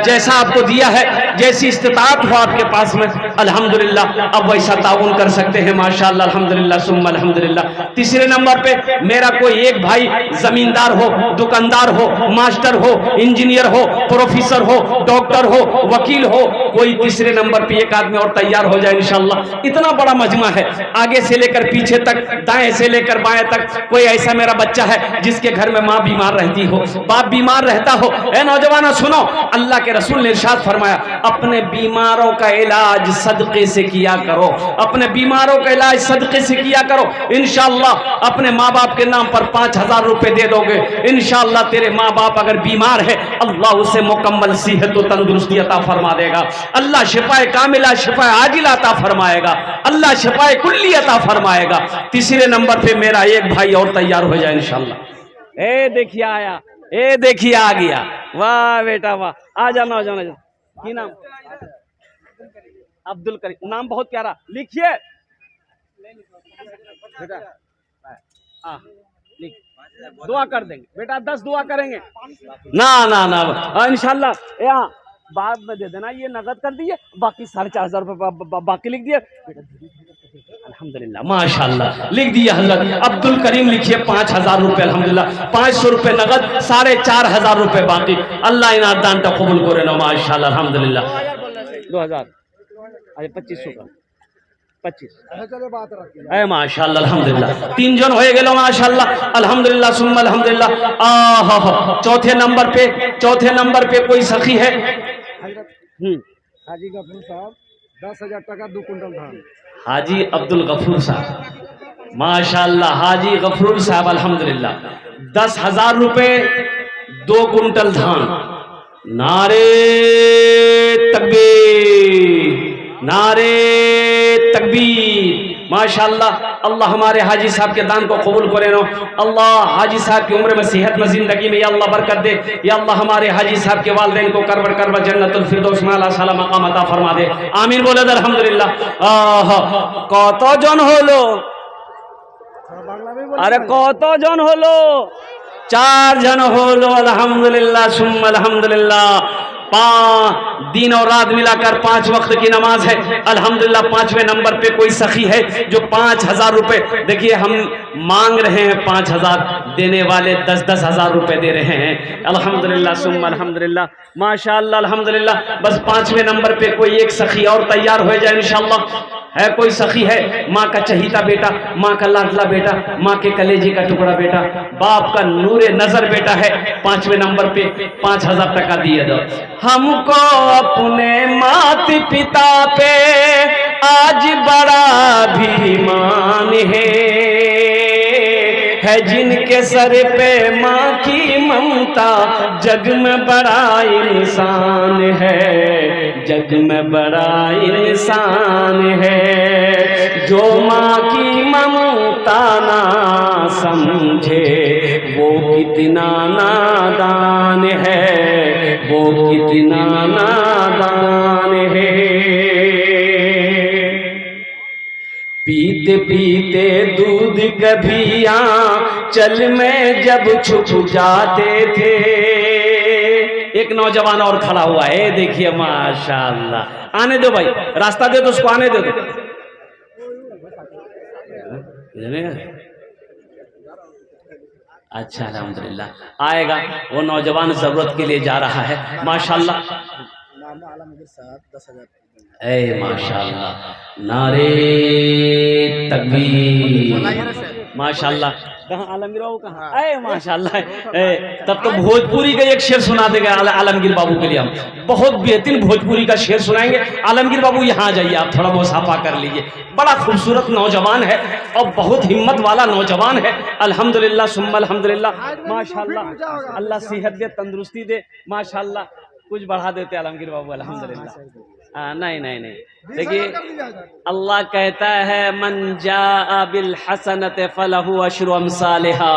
जैसा आपको दिया है, जैसी इस्तिताअत हो आपके पास में अल्हम्दुलिल्लाह, अब वैसा ताउन कर सकते हैं माशाअल्लाह अल्हम्दुलिल्लाह सुम्मा अल्हम्दुलिल्लाह। तीसरे नंबर पे मेरा कोई एक भाई जमींदार हो, दुकानदार हो, मास्टर हो, इंजीनियर हो, प्रोफेसर हो, डॉक्टर हो, वकील हो, कोई तीसरे नंबर पे एक आदमी और तैयार हो जाए इंशाअल्लाह। इतना बड़ा मजमा है, आगे से लेकर पीछे तक, दाएं से लेकर बाएं तक। कोई ऐसा मेरा बच्चा है जिसके घर में माँ बीमार रहती हो, बाप बीमार रहता हो। ए नौजवानों सुनो, अल्लाह के रसूल ने इरशाद फरमाया, अपने बीमारों का इलाज सदके से किया करो, अपने बीमारों का इलाज सदके से किया करो। इंशाअल्लाह अपने माँ बाप के नाम पर 5,000 रुपए दे दोगे, इंशाअल्लाह तेरे माँ बाप अगर बीमार है अल्लाह उसे मुकम्मल सेहत और तंदुरुस्ती अता फरमा देगा। अल्लाह शिफाए कामिला, शिफाए आजिला अता फरमाएगा, अल्लाह शिफाए कुल्ली अता फरमाएगा। तीसरे नंबर पे मेरा एक भाई और तैयार हो जाए इंशाअल्लाह। ए देखिए आया, ए देखिए आ गया, वाह बेटा वाह। आ जाना आ जाना। की नाम? अब्दुल करीम। नाम बहुत प्यारा, लिखिए बेटा। हाँ लिख, दुआ कर देंगे बेटा, 10 दुआ करेंगे ना ना ना इंशाल्लाह। यहाँ बाद में दे देना, ये नगद कर दिए, बाकी 4,500 रुपये बाकी लिख दिए बेटा। अल्हम्दुलिल्लाह माशाअल्लाह लिख दिया हजरत अब्दुल करीम। लिखिए 5,000 रुपये अल्हम्दुलिल्लाह, 500 रुपये नगद, 4,500 रुपये बाकी। अल्लाह इन दान का कबूल करे ना माशाअल्लाह अल्हम्दुलिल्लाह। 2,000 अरे 2,500 का 25। चले बात रखिए। ए माशाल्लाह अल्हम्दुलिल्लाह 3 जन होए गेलो माशाल्लाह अल्हम्दुलिल्लाह सुम्मा अल्हम्दुलिल्लाह। चौथे नंबर पे कोई सखी है? हाजी गफूर साहब 10,000 टका 2 कुंटल धान। हाजी अब्दुल गफूर साहब माशाल्लाह, हाजी गफूर साहब अल्हम्दुलिल्लाह 10,000 रुपए 2 कुंटल धान। नारे तकबीर, नारे तकबीर माशाल्लाह। अल्लाह हमारे हाजी साहब के दान को कबूल करे नो। अल्लाह हाजी साहब की उम्र में सेहत में जिंदगी में या अल्लाह बरकत दे। या अल्लाह हमारे हाजी साहब के वालिदैन को करबर करबर जन्नतुल फिरदौस में आला साला मकाम अता फरमा दे। आमीन बोले दे अल्हम्दुलिल्लाह। কত জন হলো? बांग्ला में अरे কত জন হলো? 4 जन হলো अल्हम्दुलिल्लाह सुम्मा अल्हम्दुलिल्लाह। दिन और रात मिलाकर 5 वक्त की नमाज है अल्हम्दुलिल्लाह। 5वें नंबर पे कोई सखी है जो 5,000 रुपए, देखिए हम मांग रहे हैं 5,000, देने वाले 10-10 हजार रुपए दे रहे हैं अल्हम्दुलिल्लाह सुम्मा अल्हम्दुलिल्लाह माशाअल्लाह अल्हम्दुलिल्लाह। बस 5वें नंबर पे कोई एक सखी और तैयार हो जाए इंशाअल्लाह। है कोई सखी है? माँ का चहीता बेटा, माँ का लाडला बेटा, माँ के कलेजे का टुकड़ा बेटा, बाप का नूरे नजर बेटा है। 5वें नंबर पे 5,000 टका दिए दो। हमको अपने माता पिता पे आज बड़ा अभिमान है जिनके सर पे माँ की ममता, जग में बड़ा इंसान है, जग में बड़ा इंसान है। जो माँ की ममता ना समझे वो कितना नादान है, वो कितना नादान है। पीते पीते दूध कभी चल में जब छुप जाते थे। एक नौजवान और खड़ा हुआ है, देखिए माशाअल्लाह। आने दो भाई, रास्ता दे दो उसको, आने दे दो। अच्छा अल्हम्दुलिल्लाह आएगा वो नौजवान, जरूरत के लिए जा रहा है माशाअल्लाह। ए माशाअल्लाह नारे तकबीर माशाअल्लाह। कहाँ आलमगीर बाबू कहाँ? ए माशाअल्लाह। तब तो भोजपुरी का एक शेर सुना देगा आलमगीर बाबू के लिए। हम बहुत बेहतरीन भोजपुरी का शेर सुनाएंगे। आलमगीर बाबू यहाँ आ जाइए, आप थोड़ा मुसाफा कर लीजिए। बड़ा खूबसूरत नौजवान है और बहुत हिम्मत वाला नौजवान है अल्हम्दुलिल्लाह सुम्मा अल्हम्दुलिल्लाह माशाअल्लाह। अल्लाह सेहत दे, तंदुरुस्ती दे माशाअल्लाह। कुछ बढ़ा देते आलमगीर बाबू अल्हम्दुलिल्लाह। नहीं नहीं नहीं, देखिए अल्लाह कहता है मन जाअ बिल हसनत फलहु अशरु अमसालिहा।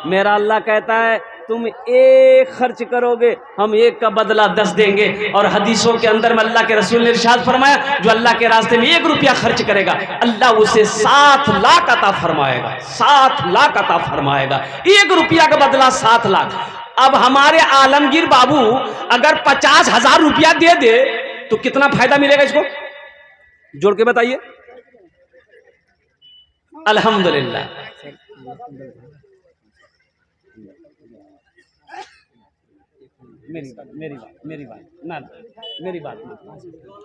मेरा अल्लाह कहता है तुम एक खर्च करोगे हम एक का बदला 10 देंगे। और हदीसों के अंदर में अल्लाह के रसूल ने इरशाद फरमाया जो अल्लाह के रास्ते में 1 रुपया खर्च करेगा अल्लाह उसे 7 लाख अता फरमाएगा, 7 लाख अता फरमाएगा। 1 रुपया का बदला 7 लाख। अब हमारे आलमगीर बाबू अगर 50,000 रुपया दे दे तो कितना फायदा मिलेगा? इसको जोड़ के बताइए। अल्हम्दुलिल्लाह मेरी बात ना, मेरी बात ना,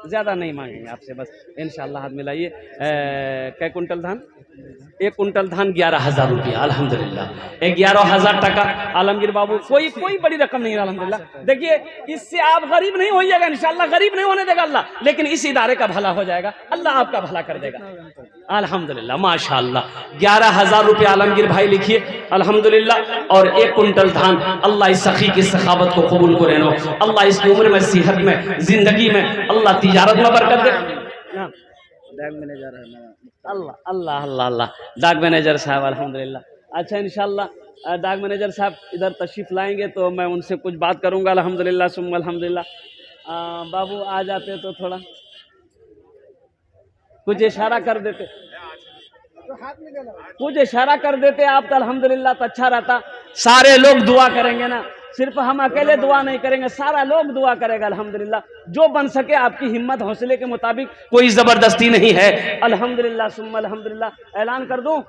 ज़्यादा नहीं मांगेंगे आपसे, बस इंशाअल्लाह हाथ मिलाइए। कै कुंटल धान? 1 कुंटल धान 11,000 रुपया अल्हम्दुलिल्लाह। 11,000 टका आलमगीर बाबू, कोई बड़ी रकम नहीं है अल्हम्दुलिल्लाह। देखिए इससे आप गरीब नहीं होइएगा इंशाअल्लाह, गरीब नहीं होने देगा अल्लाह, लेकिन इस इदारे का भला हो जाएगा, अल्लाह आपका भला कर देगा अल्हम्दुलिल्लाह माशाअल्लाह। 11,000 रुपया आलमगीर भाई लिखिए अल्हम्दुलिल्लाह। और 1 कुंटल धान। अल्लाह इस सखी की सखावत को कबूल करे नो। अल्लाह इसकी उम्र में, सेहत में, जिंदगी में अल्लाह तिजारत में बरकत दे। अल्लाह अल्लाह अल्लाह अल्लाह। डाक मैनेजर साहब अल्हम्दुलिल्लाह। अच्छा इंशाअल्लाह डाक मैनेजर साहब इधर तशरीफ लाएंगे तो मैं उनसे कुछ बात करूंगा अल्हम्दुलिल्लाह सुम्मा अल्हम्दुलिल्लाह। बाबू आ जाते तो थोड़ा कुछ इशारा कर देते, कुछ इशारा कर देते आप तो अल्हम्दुलिल्लाह तो अच्छा रहता। सारे लोग दुआ करेंगे ना, सिर्फ हम अकेले दुआ नहीं करेंगे, सारा लोग दुआ करेगा अल्हम्दुलिल्लाह। जो बन सके आपकी हिम्मत हौसले के मुताबिक, कोई जबरदस्ती नहीं है अल्हम्दुलिल्लाह सुम्मा अल्हम्दुलिल्लाह। ऐलान कर दूं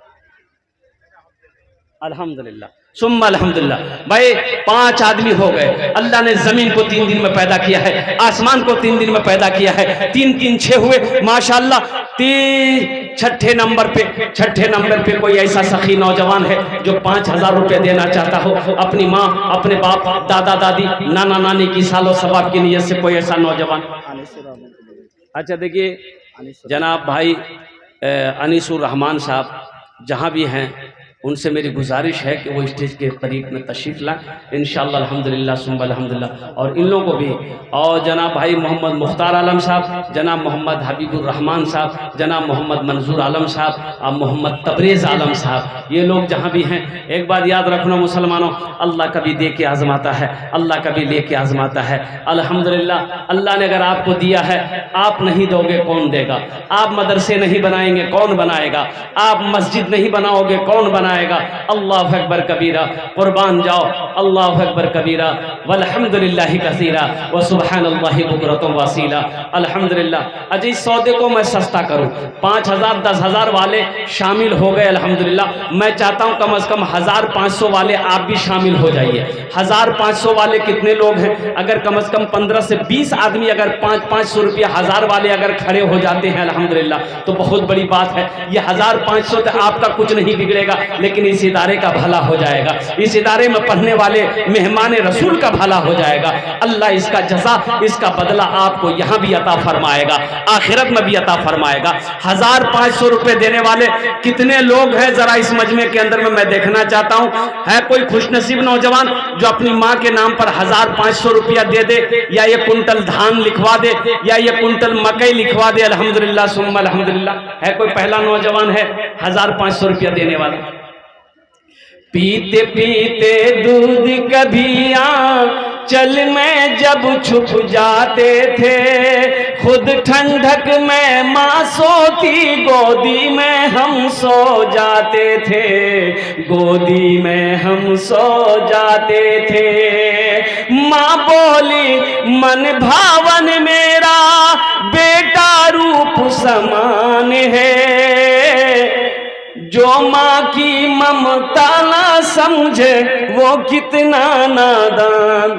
अल्हम्दुलिल्लाह। सुम्मा अल्हम्दुलिल्लाह। भाई 5 आदमी हो गए। अल्लाह ने जमीन को 3 दिन में पैदा किया है, आसमान को 3 दिन में पैदा किया है। 3 3 6 हुए माशाअल्लाह। छठे नंबर पे कोई ऐसा सखी नौजवान है जो 5,000 रुपये देना चाहता हो अपनी माँ, अपने बाप, दादा दादी, नाना नानी की सालो सवाब की नीयत से, कोई ऐसा नौजवान। अच्छा देखिए जनाब भाई अनीसुर रहमान साहब जहाँ भी हैं उनसे मेरी गुजारिश है कि वो स्टेज के करीब में तशरीफ़ लाएँ इंशाअल्लाह अल्हम्दुलिल्लाह सुम्मा अल्हम्दुलिल्लाह। और इन लोगों को भी, और जनाब भाई मोहम्मद मुख्तार आलम साहब, जनाब मोहम्मद हबीबुर रहमान साहब, जनाब मोहम्मद मंजूर आलम साहब और मोहम्मद तबरेज़ आलम साहब, ये लोग जहाँ भी हैं एक बात याद रखना मुसलमानों, अल्लाह कभी दे के आजमाता है, अल्लाह कभी ले के आजमाता है। अल्हम्दुलिल्लाह अल्लाह ने अगर आपको दिया है, आप नहीं दोगे कौन देगा? आप मदरसे नहीं बनाएंगे कौन बनाएगा? आप मस्जिद नहीं बनाओगे कौन बनाएगा? अल्लाहु अकबर कबीरा, कुर्बान जाओ, अल्लाहु अकबर कबीरा वल्हम्दुलिल्लाहि कसीरा व सुब्हानल्लाहि बुकरतुम वसीला। अल्हम्दुलिल्लाह। अजी सौदे को मैं सस्ता करूं, 5,000 10,000 वाले शामिल हो गए अल्हम्दुलिल्लाह। मैं चाहता हूं कम से कम 1,500 वाले आप भी शामिल हो जाइए। 1,500 वाले कितने लोग हैं? अगर कम से कम 15 से 20 आदमी अगर 500 रुपया 1,000 वाले अगर खड़े हो जाते हैं अल्हम्दुलिल्लाह तो बहुत बड़ी बात है। ये 1,500 तो आपका कुछ नहीं बिगड़ेगा, लेकिन इस इदारे का भला हो जाएगा, इस इदारे में पढ़ने वाले मेहमान रसूल का भला हो जाएगा। अल्लाह इसका जज़ा, इसका बदला आपको यहाँ भी अता फरमाएगा, आखिरत में भी अता फरमाएगा। 1,500 रुपए देने वाले कितने लोग हैं जरा इस मजमे के अंदर में मैं देखना चाहता हूँ। है कोई खुशनसीब नौजवान जो अपनी माँ के नाम पर 1,500 रुपया दे दे, या ये कुंटल धान लिखवा दे, या ये कुंटल मकई लिखवा दे? अल्हम्दुलिल्लाह सुम्मा अल्हम्दुलिल्लाह। है कोई पहला नौजवान है 1,500 रुपया देने वाला? पीते पीते दूध कभी चल में जब छुप जाते थे, खुद ठंडक में माँ सोती, गोदी में हम सो जाते थे, गोदी में हम सो जाते थे। माँ बोली मन भावन मेरा बेटा रूप समान है, जो माँ की ममता ना समझे वो कितना नादान।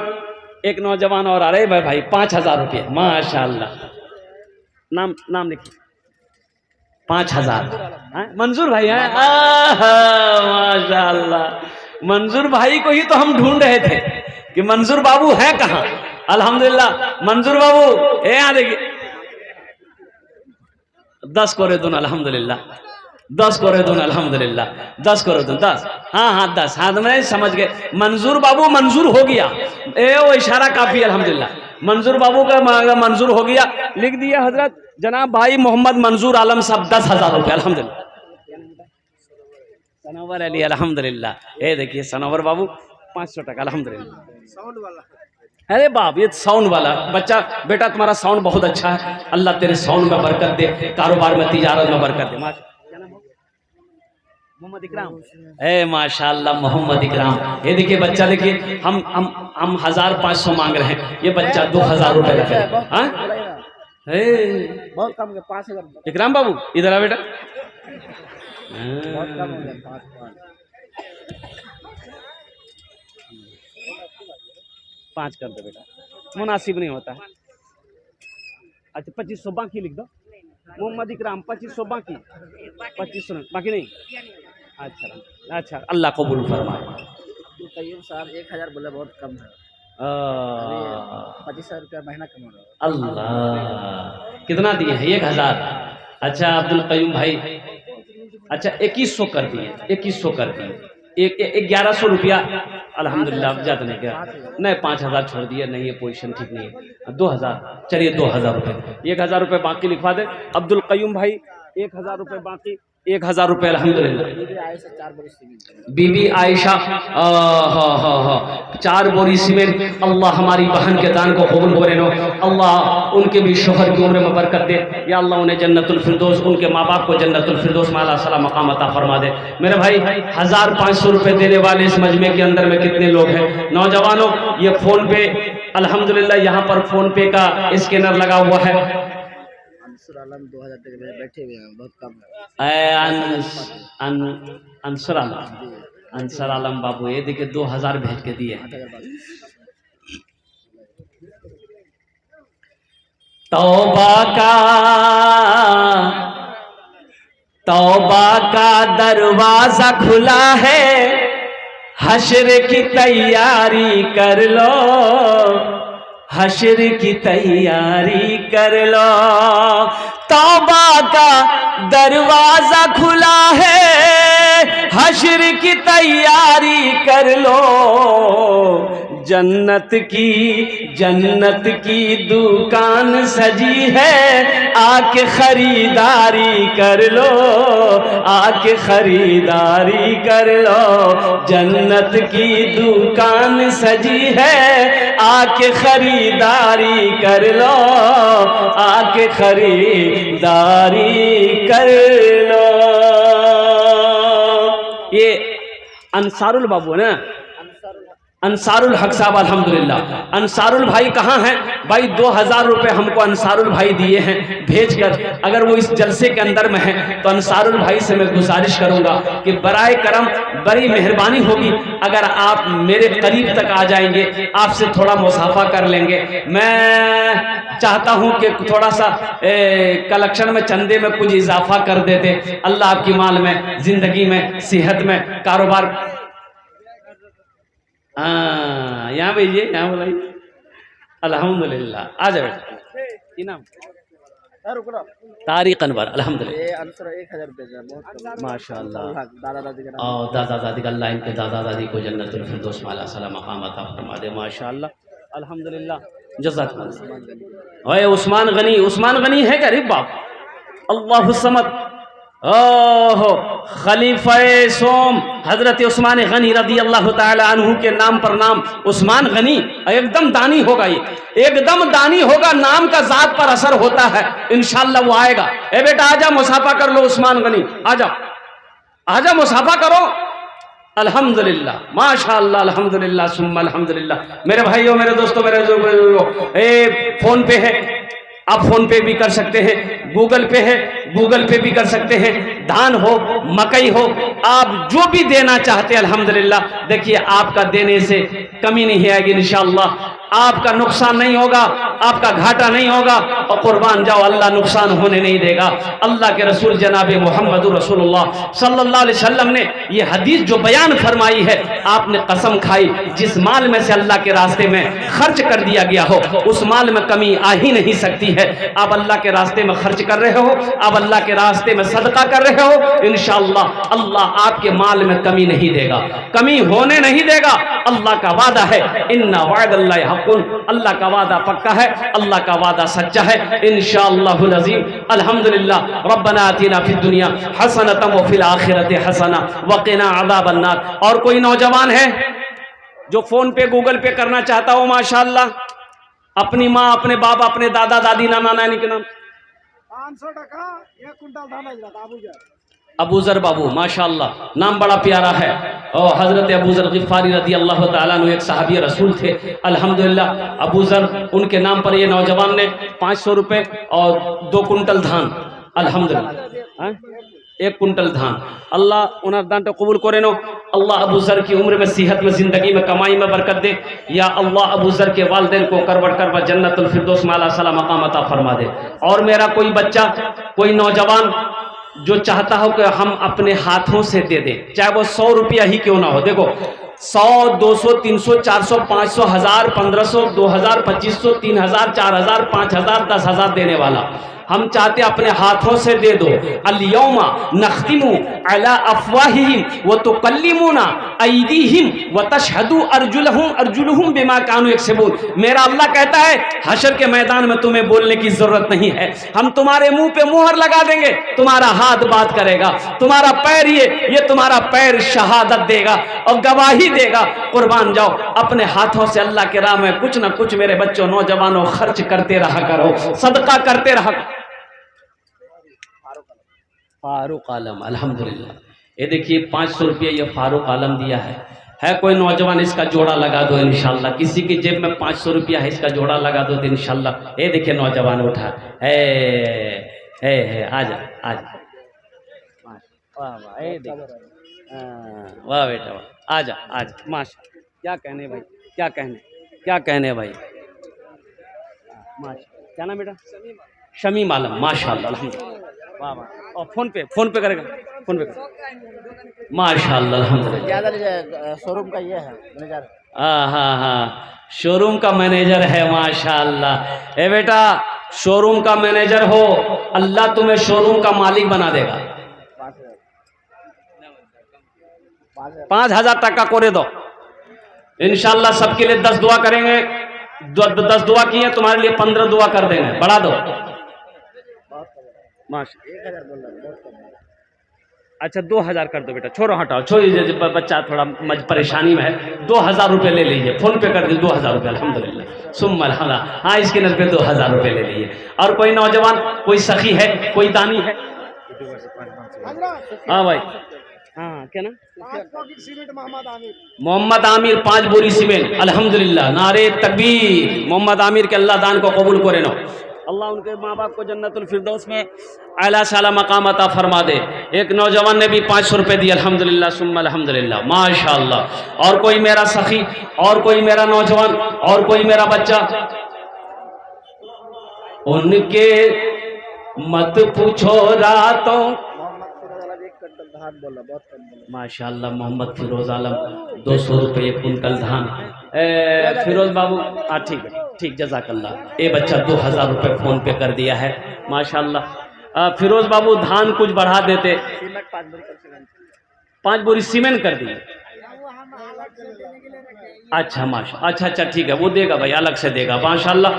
एक नौजवान और आ रहे भाई 5,000 रुपये माशाल्लाह। नाम लिखिए 5,000। मंजूर भाई हैं? माशाल्लाह। मंजूर भाई को ही तो हम ढूंढ रहे थे कि मंजूर बाबू हैं कहाँ। अल्हम्दुलिल्लाह मंजूर बाबू यहाँ देखिए 10 करे दून अल्हम्दुलिल्लाह, 10 करे दून अल्हम्दुलिल्लाह, 10 करे दून 10। हाँ 10 हाथ में समझ गए। मंजूर बाबू मंजूर हो गया, वो इशारा काफी अल्हम्दुलिल्लाह। मंजूर बाबू का मंजूर हो गया, लिख दिया हजरत जनाब भाई मोहम्मद मंजूर आलम साहब 10,000 रुपये अल्हम्दुलिल्लाह। सनोवर अली अल्हम्दुलिल्लाह। ये देखिए सनोवर बाबू 500 टका अल्हम्दुलिल्लाह। साउंड वाला, अरे बाप ये साउंड वाला बच्चा, बेटा तुम्हारा साउंड बहुत अच्छा है, अल्लाह तेरे साउंड में बरकत दे, कारोबार में तिजारत में बरकत दे। मोहम्मद इकराम, ए माशाल्लाह मोहम्मद इकराम। ये देखिए बच्चा, देखिए हम 1,500 मांग रहे हैं, ये बच्चा 2,000 रुपए रखे। हाँ बहुत कम, 5,000। इकराम बाबू इधर आ बेटा। बहुत कम हो गया, 5 कर दो बेटा, मुनासिब नहीं होता है। अच्छा 2,500 बाकी लिख दो। मोहम्मद इकराम 2,500 बाकी, 2,500 बाकी नहीं। अच्छा अल्लाह कबूल फरमाए। कईम साहब 1,000 बोला बहुत कम है, 2,500 रुपया महीना कमा रहा है। अल्लाह कितना दिए हैं? 1,000। अच्छा अब्दुल कयूम भाई, अच्छा 2,100 कर दिए, 2,100 कर दिए, 1,100 रुपया अल्हम्दुलिल्लाह। ज्यादा नहीं क्या, नहीं 5,000 छोड़ दिए, नहीं ये पोजीशन ठीक नहीं है। 2,000 चलिए, 2,000 रुपये, 1,000 रुपये बाकी लिखवा दे अब्दुल कयूम भाई। 1,000 रुपये बाकी, 1,000 रुपये अल्हम्दुलिल्लाह। बीबी आयशा 4 बोरी सीमेंट। अल्लाह हमारी बहन के दान को कबूल करे नो, अल्लाह उनके भी शोहर की उम्र में बरकत दे, या अल्लाह उन्हें जन्नतुल फिरदौस, उनके माँ बाप को जन्नतुल फिरदौस में अला मकाम अता फरमा दे। मेरे भाई 1,500 रुपये देने वाले इस मजमे के अंदर में कितने लोग हैं? नौजवानों ये फोन पे अल्हम्दुलिल्लाह यहाँ पर फोन पे का स्कैनर लगा हुआ है। 2,000 बैठे हुए हैं, बहुत कम है। अंसुर आलम अंसर आलम बाबू, ये देखिए 2000 भेज के दिए। 8,000 बात। तौबा का दरवाजा खुला है, हश्र की तैयारी कर लो, हश्र की तैयारी कर लो। तौबा का दरवाजा खुला है, हश्र की तैयारी कर लो। जन्नत की दुकान सजी है, आके खरीदारी कर लो, आके खरीदारी कर लो। जन्नत की दुकान सजी है, आके खरीदारी कर लो, आके खरीदारी कर लो। ये अंसारुल बाबू ना, अंसारुल हक साहब अल्हम्दुलिल्लाह। अंसारुल भाई कहाँ हैं भाई? 2000 रुपये हमको अंसारुल भाई दिए हैं भेजकर। अगर वो इस जलसे के अंदर में है तो अंसारुल भाई से मैं गुजारिश करूंगा कि बराए करम बड़ी मेहरबानी होगी अगर आप मेरे करीब तक आ जाएंगे, आपसे थोड़ा मुसाफा कर लेंगे। मैं चाहता हूं कि थोड़ा सा कलेक्शन में, चंदे में कुछ इजाफा कर देते। अल्लाह आपकी माल में, जिंदगी में, सेहत में, कारोबार। हाँ, यहाँ भेजिए, यहाँ बुलाइए। अल्हम्दुलिल्लाह। आ जाओ बेटा। नाम तारिक अनवर। अल्हम्दुलिल्लाह। ये आंसर 1,000 रुपये का, बहुत कम। माशाअल्लाह। दादा दादी का नाम। और दादा दादी का, अल्लाह इनके दादा दादी को जन्नतुल फिरदौस में आला सला मकाम अता फरमा दे। माशाअल्लाह अल्हम्दुलिल्लाह। जज़ाकल्लाह। ओए उस्मान गनी, उस्मान गनी है गरीब बाप। अल्लाहु समद। ओहो, खलीफे सोम हजरत उस्मान गनी रदी अल्लाह ताला अन्हु के नाम पर नाम उस्मान गनी। एकदम दानी होगा, ये एकदम दानी होगा। नाम का जात पर असर होता है, इंशाअल्लाह वो आएगा। ए बेटा आजा, मुसाफा कर लो उस्मान गनी, आजा आजा, मुसाफा करो। अल्हम्दुलिल्लाह, माशाअल्लाह, अल्हम्दुलिल्लाह सुम्मा अल्हम्दुलिल्लाह। मेरे भाइयों, मेरे दोस्तों, मेरे फोन पे है, आप फोन पे भी कर सकते हैं, गूगल पे है, गूगल पे भी कर सकते हैं। धान हो, मकई हो, आप जो भी देना चाहते हैं अल्हम्दुलिल्लाह। देखिए, आपका देने से कमी नहीं आएगी इंशाअल्लाह। आपका नुकसान नहीं होगा, आपका घाटा नहीं होगा। और कुर्बान जाओ, अल्लाह नुकसान होने नहीं देगा। अल्लाह के रसूल जनाब मोहम्मद रसूलुल्लाह सल्लल्लाहु अलैहि वसल्लम ने ये हदीस जो बयान फरमाई है, आपने कसम खाई, जिस माल में से अल्लाह के रास्ते में खर्च कर दिया गया हो, उस माल में कमी आ ही नहीं सकती है। आप अल्लाह के रास्ते में खर्च कर रहे हो, आप अल्लाह के रास्ते में सदका कर रहे हो, इंशाअल्लाह अल्लाह आपके माल में कमी नहीं देगा, कमी होने नहीं देगा। अल्लाह का वादा है, इन्ना वादल्लाहि हक़्क़ुन, अल्लाह का वादा पक्का है, अल्लाह का वादा सच्चा है इंशाअल्लाहुल अज़ीम। अल्हम्दुलिल्लाह। रब्बना आतिना फिद दुनिया हसनतम व फिल आखिरति हसना व क़िना अज़ाबन नार। और कोई नौजवान है जो फोन पे, गूगल पे करना चाहता हो, माशाअल्लाह, अपनी माँ, अपने बाप, अपने दादा दादी, नाना नानी के नाम 500 टका 1 कुंटल धान है। अबूजर बाबू, माशाअल्लाह, नाम बड़ा प्यारा है। और हजरत अबूजर गिफ़ारी रदी अल्लाह ताला अन्हु एक सहाबी रसूल थे अल्हम्दुलिल्लाह। अबूजर, उनके नाम पर ये नौजवान ने 500 रुपये और 2 कुंटल धान, अल्हम्दुलिल्लाह, 1 कुंटल धान। अल्लाह उन्हें दान तो कबूल करे नो। अल्लाह अबूजर की उम्र में, सेहत में, जिंदगी में, कमाई में बरकत दे। या अल्लाह अबूजर के वालिदैन को करवट करवट जन्नतुल फिरदौस में आला सला मकाम अता फरमा दे। और मेरा कोई बच्चा, कोई नौजवान जो चाहता हो कि हम अपने हाथों से दे दें, चाहे वो 100 रुपया ही क्यों ना हो। देखो, 100, 200, 300, 400, 500, 1000, 1500, 2000, 2500, 3000, 4000, 5000, 10,000 देने वाला, हम चाहते अपने हाथों से दे दो। अल-यौमा नख्तिमु अला अफ़वाहिहिम व तुकल्लिमुना अयदीहिम व तशहदु अर्जुलुहुम बिमा कानू यक्सिबून। मेरा अल्लाह कहता है, हशर के मैदान में तुम्हें बोलने की जरूरत नहीं है, हम तुम्हारे मुंह पे मुहर लगा देंगे, तुम्हारा हाथ बात करेगा, तुम्हारा पैर ये तुम्हारा पैर शहादत देगा और गवाही देगा। कुर्बान जाओ, अपने हाथों से अल्लाह के राह में कुछ ना कुछ मेरे बच्चों, नौजवानों, खर्च करते रहा करो, सदका करते रहा। फारूक आलम, अल्हम्दुलिल्लाह। ये देखिए 500 रुपये ये फारूक आलम दिया है कोई नौजवान, इसका जोड़ा लगा दो इंशाल्लाह। किसी की जेब में 500 रुपया है, इसका जोड़ा लगा दो इंशाल्लाह। ये देखिए नौजवान उठा है, आजा आजा, वाह वाह, वाह बेटा वाह, आजा आजा माशा, क्या कहने भाई, क्या कहने भाई, माशा। क्या नाम बेटा? शमीम आलम, माशाल्लाह अल्हम्दुलिल्लाह, वाह वाह। और फोन पे करेगा, फोन पे करेगा, माशाल्लाह अल्हम्दुलिल्लाह। ज्यादा शोरूम का ये है मैनेजर। हाँ, शोरूम का मैनेजर है, माशाल्लाह। ए बेटा, शोरूम का मैनेजर हो, अल्लाह तुम्हें शोरूम का मालिक बना देगा। 5,000 टका कोरे दो, इंशाल्लाह सबके लिए 10 दुआ करेंगे। 10 दुआ किए, तुम्हारे लिए 15 दुआ कर देंगे, बढ़ा दो। अच्छा 2,000 कर दो बेटा, छोड़ो हटाओ, छोड़िए, बच्चा थोड़ा परेशानी में है। 2,000 रुपये ले लीजिए, फोन पे कर दीजिए 2,000 रुपये, अल्हम्दुलिल्लाह सुम्मा अल्हम्दुलिल्लाह। हाँ, स्कैनर पे 2,000 रुपये ले लीजिए। और कोई नौजवान, कोई सखी है, कोई दानी है? हाँ भाई, हाँ क्या ना? 5 पॉकेट सीमेंट मोहम्मद आमिर। मोहम्मद आमिर 5 बोरी सीमेंट, अल्हम्दुलिल्लाह, नारे तकबीर। मोहम्मद आमिर के अल्लाह दान को कबूल करे नो, अल्लाह उनके माँ बाप को जन्नतुल फिरदौस में आला साला मकाम अता फरमा दे। एक नौजवान ने भी 500 रुपये दिए, अल्हम्दुलिल्लाह सुम्मा अल्हम्दुलिल्लाह, माशाअल्लाह। और कोई मेरा सखी, और कोई मेरा नौजवान, और कोई मेरा बच्चा, उनके मत पूछो रातों। माशाअल्लाह, मोहम्मद फिरोज आलम 200 रुपये कुंटल धान। फिरोज बाबू, हाँ ठीक है, ठीक, जज़ाकल्लाह। ये बच्चा 2,000 रुपये फ़ोन पे कर दिया है, माशाअल्लाह। फिरोज बाबू धान कुछ बढ़ा देते, 5 बोरी सीमेंट कर दिए। अच्छा माशा, अच्छा ठीक है, वो देगा भाई, अलग से देगा, माशाअल्लाह।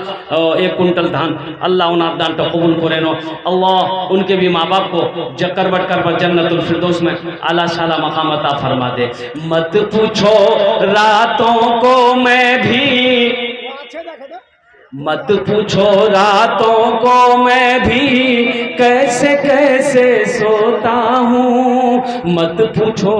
1 कुंटल धान, अल्लाह उन दान तो कबूल करे नो, अल्लाह उनके भी माँ बाप को करबट जन्नतुल फिरदौस में आला शाला मकाम अता फरमा दे। मत पूछो रातों को मैं भी, मत पूछो रातों को मैं भी, कैसे कैसे सोता हूँ। मत पूछो,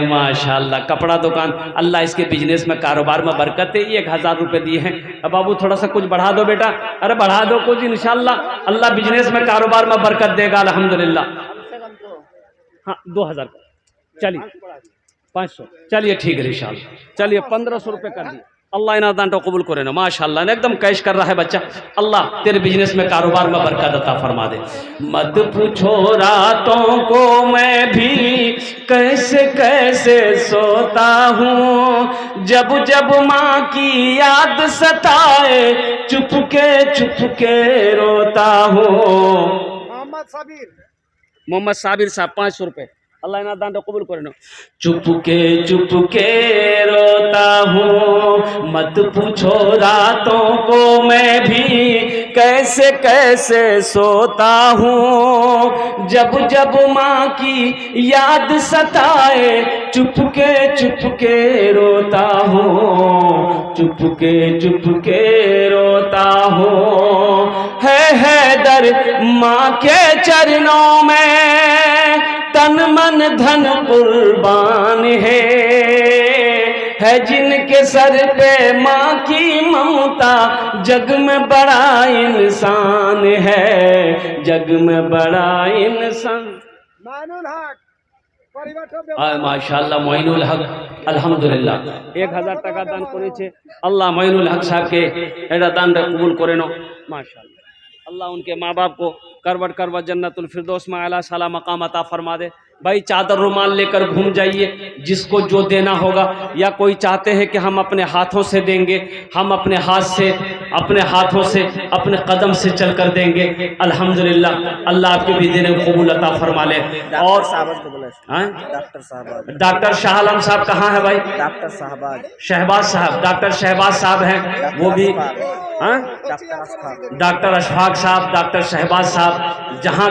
माशाल्लाह, कपड़ा दुकान, अल्लाह इसके बिजनेस में, कारोबार में बरकत है। 1,000 रुपये दिए हैं। अब बाबू थोड़ा सा कुछ बढ़ा दो बेटा, अरे बढ़ा दो कुछ, इंशाल्लाह अल्लाह बिजनेस में, कारोबार में बरकत देगा, अल्हम्दुलिल्लाह। हाँ 2,000, चलिए 500, चलिए ठीक है इंशाल्लाह, चलिए 1,500 रुपये कर दिए। अल्लाह इना दान तो कबूल करे ना, माशाअल्लाह, एकदम कैश कर रहा है बच्चा। अल्लाह तेरे बिजनेस में, कारोबार में बरकत अता फरमा दे। मत पूछो रातों को मैं भी, कैसे कैसे सोता हूँ। जब जब माँ की याद सताए, चुपके रोता हूँ। मोहम्मद साबिर साहब 500 रुपये, अल्लाह इना दान तो कबूल करे ना। चुपके रोता हूँ, मत पूछो रातों को मैं भी, कैसे कैसे सोता हूँ। जब जब माँ की याद सताए, चुपके रोता हूँ। चुपके रोता हूँ। है दर माँ के चरणों में, तन मन धन कुर्बान है जिनके सर पे माँ की ममता, जग में बड़ा इंसान है, जग में बड़ा इंसान। माशाअल्लाह, मोइनुल हक, अल्हम्दुलिल्लाह 1,000 টাকা দান করেছে। अल्लाह मोइनुल हक साहब के एड़ा दान कबूल करे नो, माशाअल्लाह। अल्लाह उनके माँ बाप को करवट जन्नतुल फिरदौस में आला साला मकाम अता फरमा दे। भाई चादर रुमाल लेकर घूम जाइए, जिसको जो देना होगा, या कोई चाहते हैं कि हम अपने हाथों से देंगे, हम अपने हाथों से अपने कदम से चलकर देंगे, अल्हम्दुलिल्लाह। अल्लाह आपके भी देने को कबूल अता फरमा ले। और डॉक्टर शाह आलम साहब कहाँ है भाई? डॉक्टर शहबाज साहब, डॉक्टर शहबाज साहब हैं, वो भी डॉक्टर अशफाक साहब, डॉक्टर शहबाज साहब, जहाँ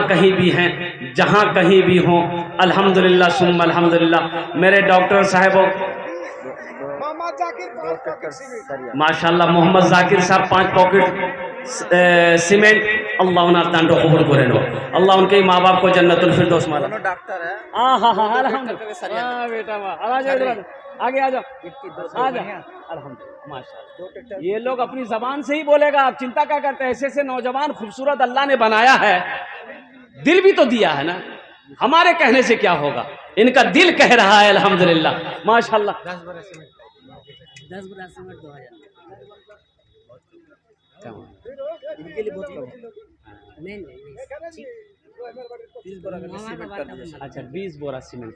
कहीं भी हों, अल्हम्दुलिल्लाह सुम्मा अल्हम्दुलिल्लाह। मेरे डॉक्टर साहबों, माशाल्लाह, मोहम्मद जाकिर साहब 5 पॉकेट सीमेंट, अल्लाह उन्हें दांडो कबूल करे नो, अल्लाह उनके माँ बाप को जन्नतुल फिरदौस में। डॉक्टर है, हाँ अल्हम्दुलिल्लाह बेटा, आगे आ जाओ, अल्हम्दुलिल्लाह माशाल्लाह। ये लोग अपनी जबान से ही बोलेगा, आप चिंता क्या करते हैं? ऐसे नौजवान खूबसूरत अल्लाह ने बनाया है, दिल भी तो दिया है ना, हमारे कहने से क्या होगा, इनका दिल कह रहा है अल्हम्दुलिल्लाह माशाल्लाह। 10 बरा सीमेंट 2000 इनके लिए बहुत कम है। नहीं नहीं अच्छा 20 बोरा सीमेंट,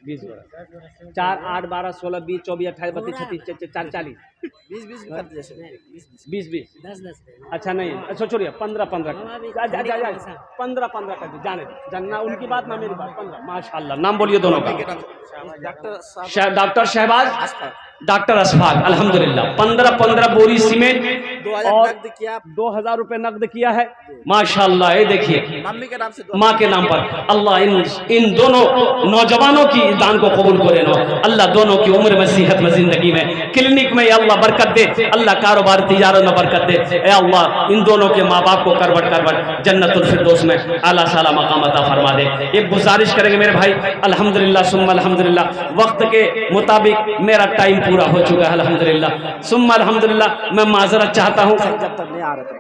20 बोरा 4 8 12 16 20 24 28 32 36 40 20 20 कर दे जैसे 20 20 10 10 अच्छा नहीं, अच्छा छोड़िए 15 15 15 15 कर दे, जाने दो, जानना उनकी बात ना मेरी बात। 15 माशाल्लाह। नाम बोलिए दोनों का। डॉक्टर शहबाज, डॉक्टर अशफाक, अल्हम्दुलिल्लाह। 15 बोरी सीमेंट 2000 और नकद किया, 2000 रुपए नकद किया है माशाल्लाह। ये देखिए मम्मी के नाम से माँ के नाम पर अल्लाह इन दोनों नौजवानों की दान को कबूल करे नो। अल्लाह दोनों की उम्र में, सेहत में, जिंदगी में, क्लिनिक में या अल्लाह बरकत दे। अल्लाह कारोबार तिजारत में बरकत दे। ए अल्लाह इन दोनों के माँ बाप को करवट करवट जन्नतुल फिरदौस में आला साला मकाम अता फरमा दे। एक गुजारिश करेंगे मेरे भाई, अल्हम्दुलिल्लाह सुम्मा अल्हम्दुलिल्लाह, वक्त के मुताबिक मेरा टाइम पूरा हो चुका है अल्हम्दुलिल्लाह सुम्मा अल्हम्दुलिल्लाह। मैं माजरत चाहता हूँ, जब तक नहीं आ रहा था।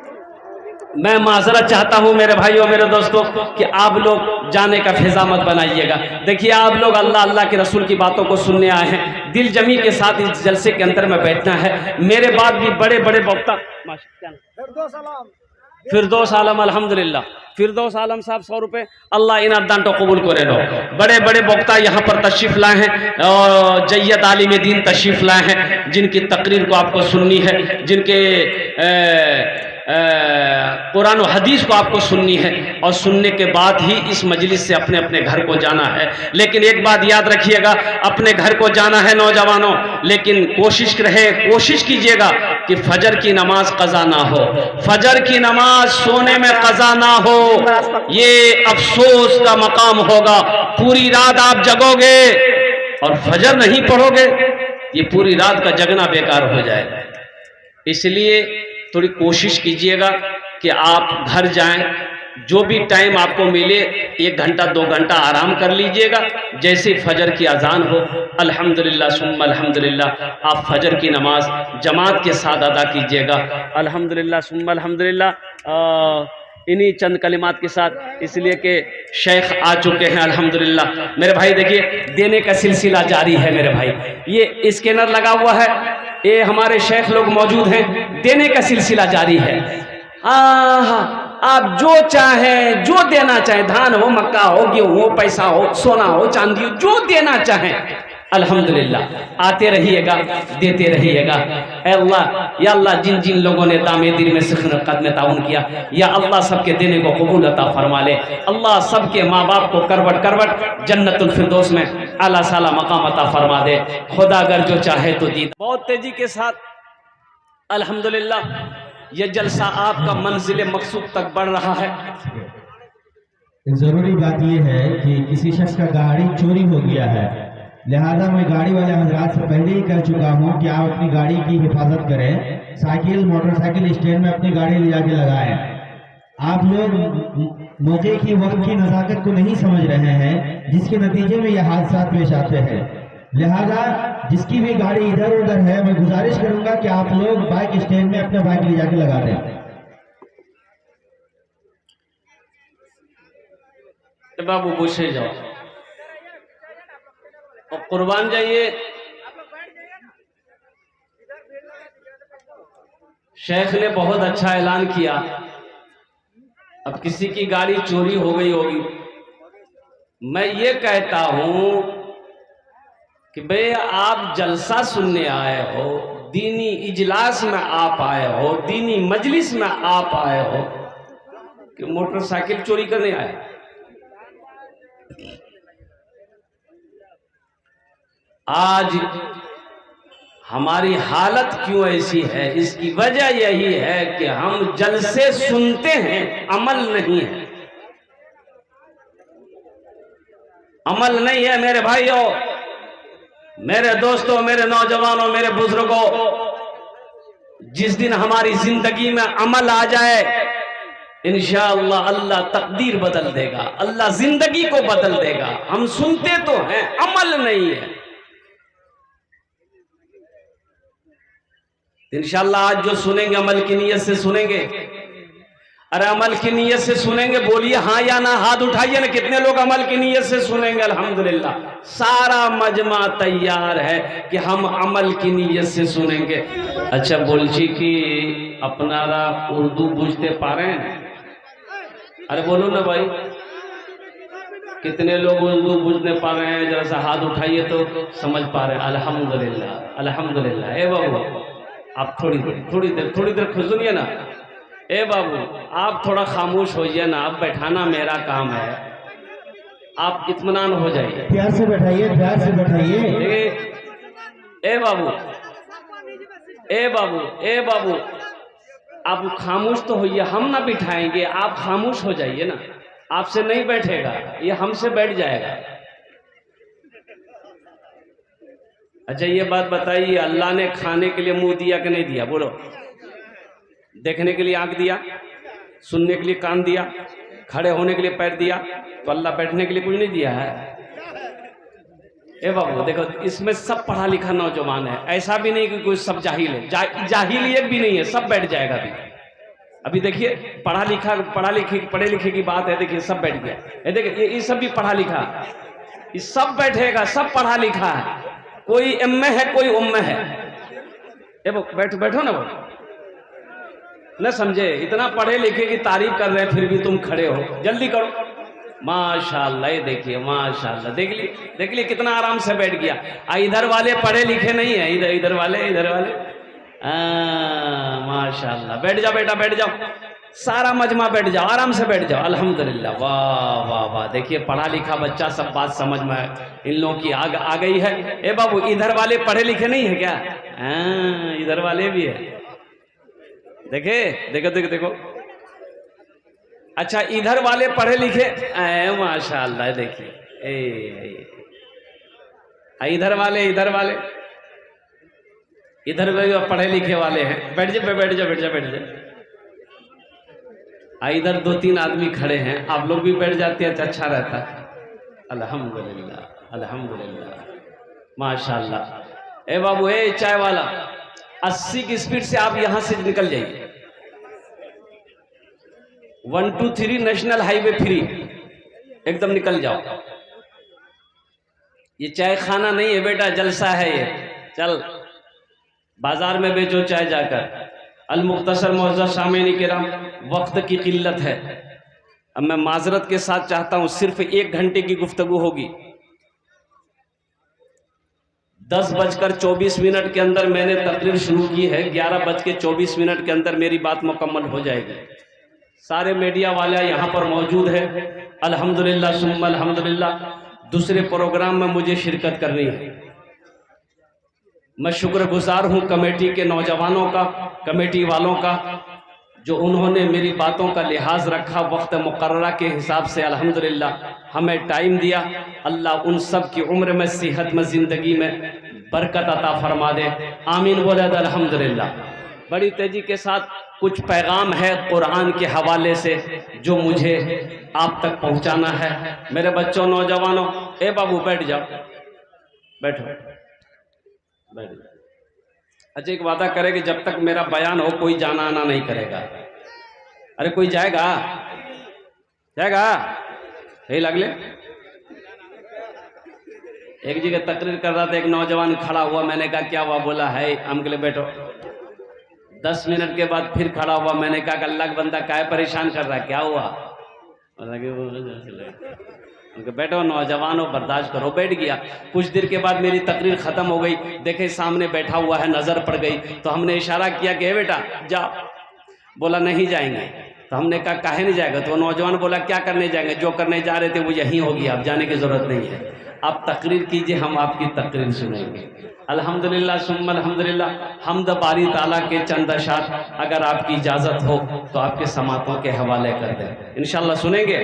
मैं माजरत चाहता हूं मेरे भाइयों मेरे दोस्तों कि आप लोग जाने का फिजा मत बनाइएगा। देखिए आप लोग अल्लाह अल्लाह के रसूल की बातों को सुनने आए हैं, दिल जमी के साथ इस जलसे के अंदर में बैठना है। मेरे बाद भी बड़े बड़े वक्ता फिरदौस आलम अल्हम्दुलिल्लाह, फिरदौस आलम साहब 100 रुपये, अल्लाह इन दान तो कबूल करे नो। बड़े बड़े वक्ता यहाँ पर तशरीफ लाए हैं और जय्यद आलिम दीन तशरीफ लाए हैं, जिनकी तकरीर को आपको सुननी है, जिनके कुरान और हदीस को आपको सुननी है और सुनने के बाद ही इस मजलिस से अपने अपने घर को जाना है। लेकिन एक बात याद रखिएगा, अपने घर को जाना है नौजवानों, लेकिन कोशिश कीजिएगा कि फजर की नमाज कज़ा ना हो, फजर की नमाज सोने में कज़ा ना हो। ये अफसोस का मकाम होगा, पूरी रात आप जगोगे और फजर नहीं पढ़ोगे, ये पूरी रात का जगना बेकार हो जाएगा। इसलिए थोड़ी कोशिश कीजिएगा कि आप घर जाएं, जो भी टाइम आपको मिले 1 घंटा 2 घंटा आराम कर लीजिएगा। जैसे फजर की अजान हो अल्हम्दुलिल्लाह सुम्मा अल्हम्दुलिल्लाह आप फजर की नमाज जमात के साथ अदा कीजिएगा अल्हम्दुलिल्लाह सुम्मा अल्हम्दुलिल्लाह। इन्हीं चंद कलिमात के साथ, इसलिए कि शेख आ चुके हैं अल्हम्दुलिल्लाह। मेरे भाई देखिए देने का सिलसिला जारी है मेरे भाई, ये स्कैनर लगा हुआ है, ये हमारे शेख लोग मौजूद हैं, देने का सिलसिला जारी है। हाँ, आप जो चाहें, जो देना चाहें, धान हो, मक्का हो, गेहूं हो, पैसा हो, सोना हो, चांदी हो, जो देना चाहें अल्हम्दुलिल्लाह आते रहिएगा, देते रहिएगा। अल्लाह या अल्लाह जिन जिन लोगों ने दामे दिल में खिदमत में ताउन किया, या अल्लाह सबके देने को कबूल अता फरमा ले। अल्लाह सबके माँ बाप को करवट करवट जन्नतुल फिरदौस में आला साला मकाम अता फरमा दे। खुदा अगर जो चाहे तो दी। बहुत तेजी के साथ अल्हम्दुलिल्लाह ये जलसा आपका मंजिल मकसूद तक बढ़ रहा है। जरूरी बात यह है कि किसी शख्स का गाड़ी चोरी हो गया है, लिहाजा मैं गाड़ी वाले हजरात से पहले ही कह चुका हूं कि आप अपनी गाड़ी की हिफाजत करें, साइकिल मोटरसाइकिल स्टैंड में अपनी गाड़ी ले जाके लगाएं। आप लोग मजे की वक्त की नजाकत को नहीं समझ रहे हैं, जिसके नतीजे में यह हादसा पेश आते हैं। लिहाजा जिसकी भी गाड़ी इधर उधर है, मैं गुजारिश करूंगा कि आप लोग बाइक स्टैंड में अपने बाइक ले जाके लगा दें। बाबू पूछे जाओ और कुर्बान जाइए। शेख ने बहुत अच्छा ऐलान किया। अब किसी की गाड़ी चोरी हो गई होगी, मैं ये कहता हूं कि भाई आप जलसा सुनने आए हो, दीनी इजलास में आप आए हो, दीनी मजलिस में आप आए हो, कि मोटरसाइकिल चोरी करने आए। आज हमारी हालत क्यों ऐसी है, इसकी वजह यही है कि हम जलसे सुनते हैं, अमल नहीं है। अमल नहीं है मेरे भाइयों, मेरे दोस्तों, मेरे नौजवानों, मेरे बुजुर्गों। जिस दिन हमारी जिंदगी में अमल आ जाए, इंशाअल्लाह अल्लाह तकदीर बदल देगा, अल्लाह जिंदगी को बदल देगा। हम सुनते तो हैं, अमल नहीं है। इंशाअल्लाह आज जो सुनेंगे अमल की नीयत से सुनेंगे, अरे अमल की नीयत से सुनेंगे, बोलिए हाँ या ना, हाथ उठाइए ना। कितने लोग अमल की नीयत से सुनेंगे? अल्हम्दुलिल्लाह, सारा मजमा तैयार है कि हम अमल की नीयत से सुनेंगे। अच्छा बोलची कि अपनारा उर्दू बुझते पा रहे हैं? अरे बोलो ना भाई, कितने लोग उर्दू बुझने पा रहे हैं? जरा सा हाथ उठाइए तो समझ पा रहे हैं। अल्हम्दुलिल्लाह, अल्हम्दुलिल्लाह। ए बाबू आप थोड़ी देर सुनिए ना। ए बाबू आप थोड़ा खामोश होइए ना, आप बैठाना मेरा काम है, आप इत्मीनान हो जाइए। प्यार से बैठाइए, प्यार से बैठाइए। ए बाबू, ए बाबू, ए बाबू आप खामोश तो होइए, हम ना बिठाएंगे, आप खामोश हो जाइए ना। आपसे नहीं बैठेगा, ये हमसे बैठ जाएगा। अच्छा ये बात बताइए, अल्लाह ने खाने के लिए मुंह दिया कि नहीं दिया? बोलो। देखने के लिए आंख दिया, सुनने के लिए कान दिया, खड़े होने के लिए पैर दिया, तो अल्लाह बैठने के लिए कुछ नहीं दिया है? ए बाबू देखो, इसमें सब पढ़ा लिखा नौजवान है, ऐसा भी नहीं कि कोई सब जाहिल है। जाहिल एक भी नहीं है, सब बैठ जाएगा। अभी देखिए पढ़े लिखे की बात है, देखिए सब बैठ गया। ये देखिए ये सब भी पढ़ा लिखा, ये सब बैठेगा, सब पढ़ा लिखा है। कोई एम है, कोई उम्मे है। ए बैठो ना, वो न समझे, इतना पढ़े लिखे की तारीफ कर रहे हैं, फिर भी तुम खड़े हो। जल्दी करो। माशाल्लाह, ये देखिए माशाल्लाह, देख लिए कितना आराम से बैठ गया। इधर वाले पढ़े लिखे नहीं है, इधर वाले माशाल्लाह। बैठ जाओ बेटा, बैठ जाओ, सारा मजमा बैठ जाओ, आराम से बैठ जाओ। अल्हम्दुलिल्लाह, वाह वाह वाह। देखिए पढ़ा लिखा बच्चा सब बात समझ में इन लोगों की आ गई है। ए बाबू इधर वाले पढ़े लिखे नहीं है क्या? इधर वाले भी है। देखो। अच्छा इधर वाले पढ़े लिखे, माशाल्लाह। देखिए इधर वाले इधर पढ़े लिखे वाले हैं। बैठ जाओ। इधर 2-3 आदमी खड़े हैं, आप लोग भी बैठ जाते हैं तो अच्छा रहता। अल्हम्दुलिल्लाह, माशाल्लाह। ए बाबू, ए चाय वाला, 80 की स्पीड से आप यहां से निकल जाइए। 1 2 3 नेशनल हाईवे फ्री, एकदम निकल जाओ। ये चाय खाना नहीं है बेटा, जलसा है ये। चल बाजार में बेचो चाय जाकर। अल-मुख्तसर मुअज़्ज़ज़ सामीन किराम, वक्त की किल्लत है। अब मैं माजरत के साथ चाहता हूं, सिर्फ 1 घंटे की गुफ्तगू होगी। 10:24 के अंदर मैंने तकरीर शुरू की है, 11:24 के अंदर मेरी बात मुकम्मल हो जाएगी। सारे मीडिया वाले यहाँ पर मौजूद है। अल्हम्दुलिल्लाह सुम्मा अल्हम्दुलिल्लाह। दूसरे प्रोग्राम में मुझे शिरकत करनी है। मैं शुक्रगुजार हूँ कमेटी के नौजवानों का, कमेटी वालों का, जो उन्होंने मेरी बातों का लिहाज रखा, वक्त मुकर्ररा के हिसाब से अल्हम्दुलिल्लाह हमें टाइम दिया। अल्लाह उन सब की उम्र में, सेहत में, ज़िंदगी में बरकत अता फरमा दे। आमीन बोले तो अल्हम्दुलिल्लाह। बड़ी तेजी के साथ कुछ पैगाम है कुरान के हवाले से जो मुझे आप तक पहुंचाना है। मेरे बच्चों, नौजवानों, ए बाबू बैठ जाओ, बैठो। अच्छा एक वादा करे कि जब तक मेरा बयान हो कोई जाना आना नहीं करेगा। अरे कोई जाएगा? यही लगले। एक जगह तकरीर कर रहा था, एक नौजवान खड़ा हुआ, मैंने कहा क्या हुआ? बोला है हम के लिए बैठो। 10 मिनट के बाद फिर खड़ा हुआ, मैंने कहा अल्लाह का बंदा काहे परेशान कर रहा है, क्या हुआ? उनके बैठो, नौजवान हो, बर्दाश्त करो। बैठ गया। कुछ देर के बाद मेरी तकरीर ख़त्म हो गई, देखे सामने बैठा हुआ है, नज़र पड़ गई, तो हमने इशारा किया कि बेटा जा। बोला नहीं जाएंगे। तो हमने कहा काहे नहीं जाएगा? तो नौजवान बोला क्या करने जाएंगे? जो करने जा रहे थे वो यहीं होगी, आप जाने की ज़रूरत नहीं है, आप तकरीर कीजिए, हम आपकी तकरीर सुनेंगे। अल्हम्दुलिल्लाह सुम्मा अल्हम्दुलिल्लाह। हम्द बारी ताला के चंद अशार अगर आपकी इजाज़त हो तो आपके समातों के हवाले कर दें, इंशाअल्लाह सुनेंगे।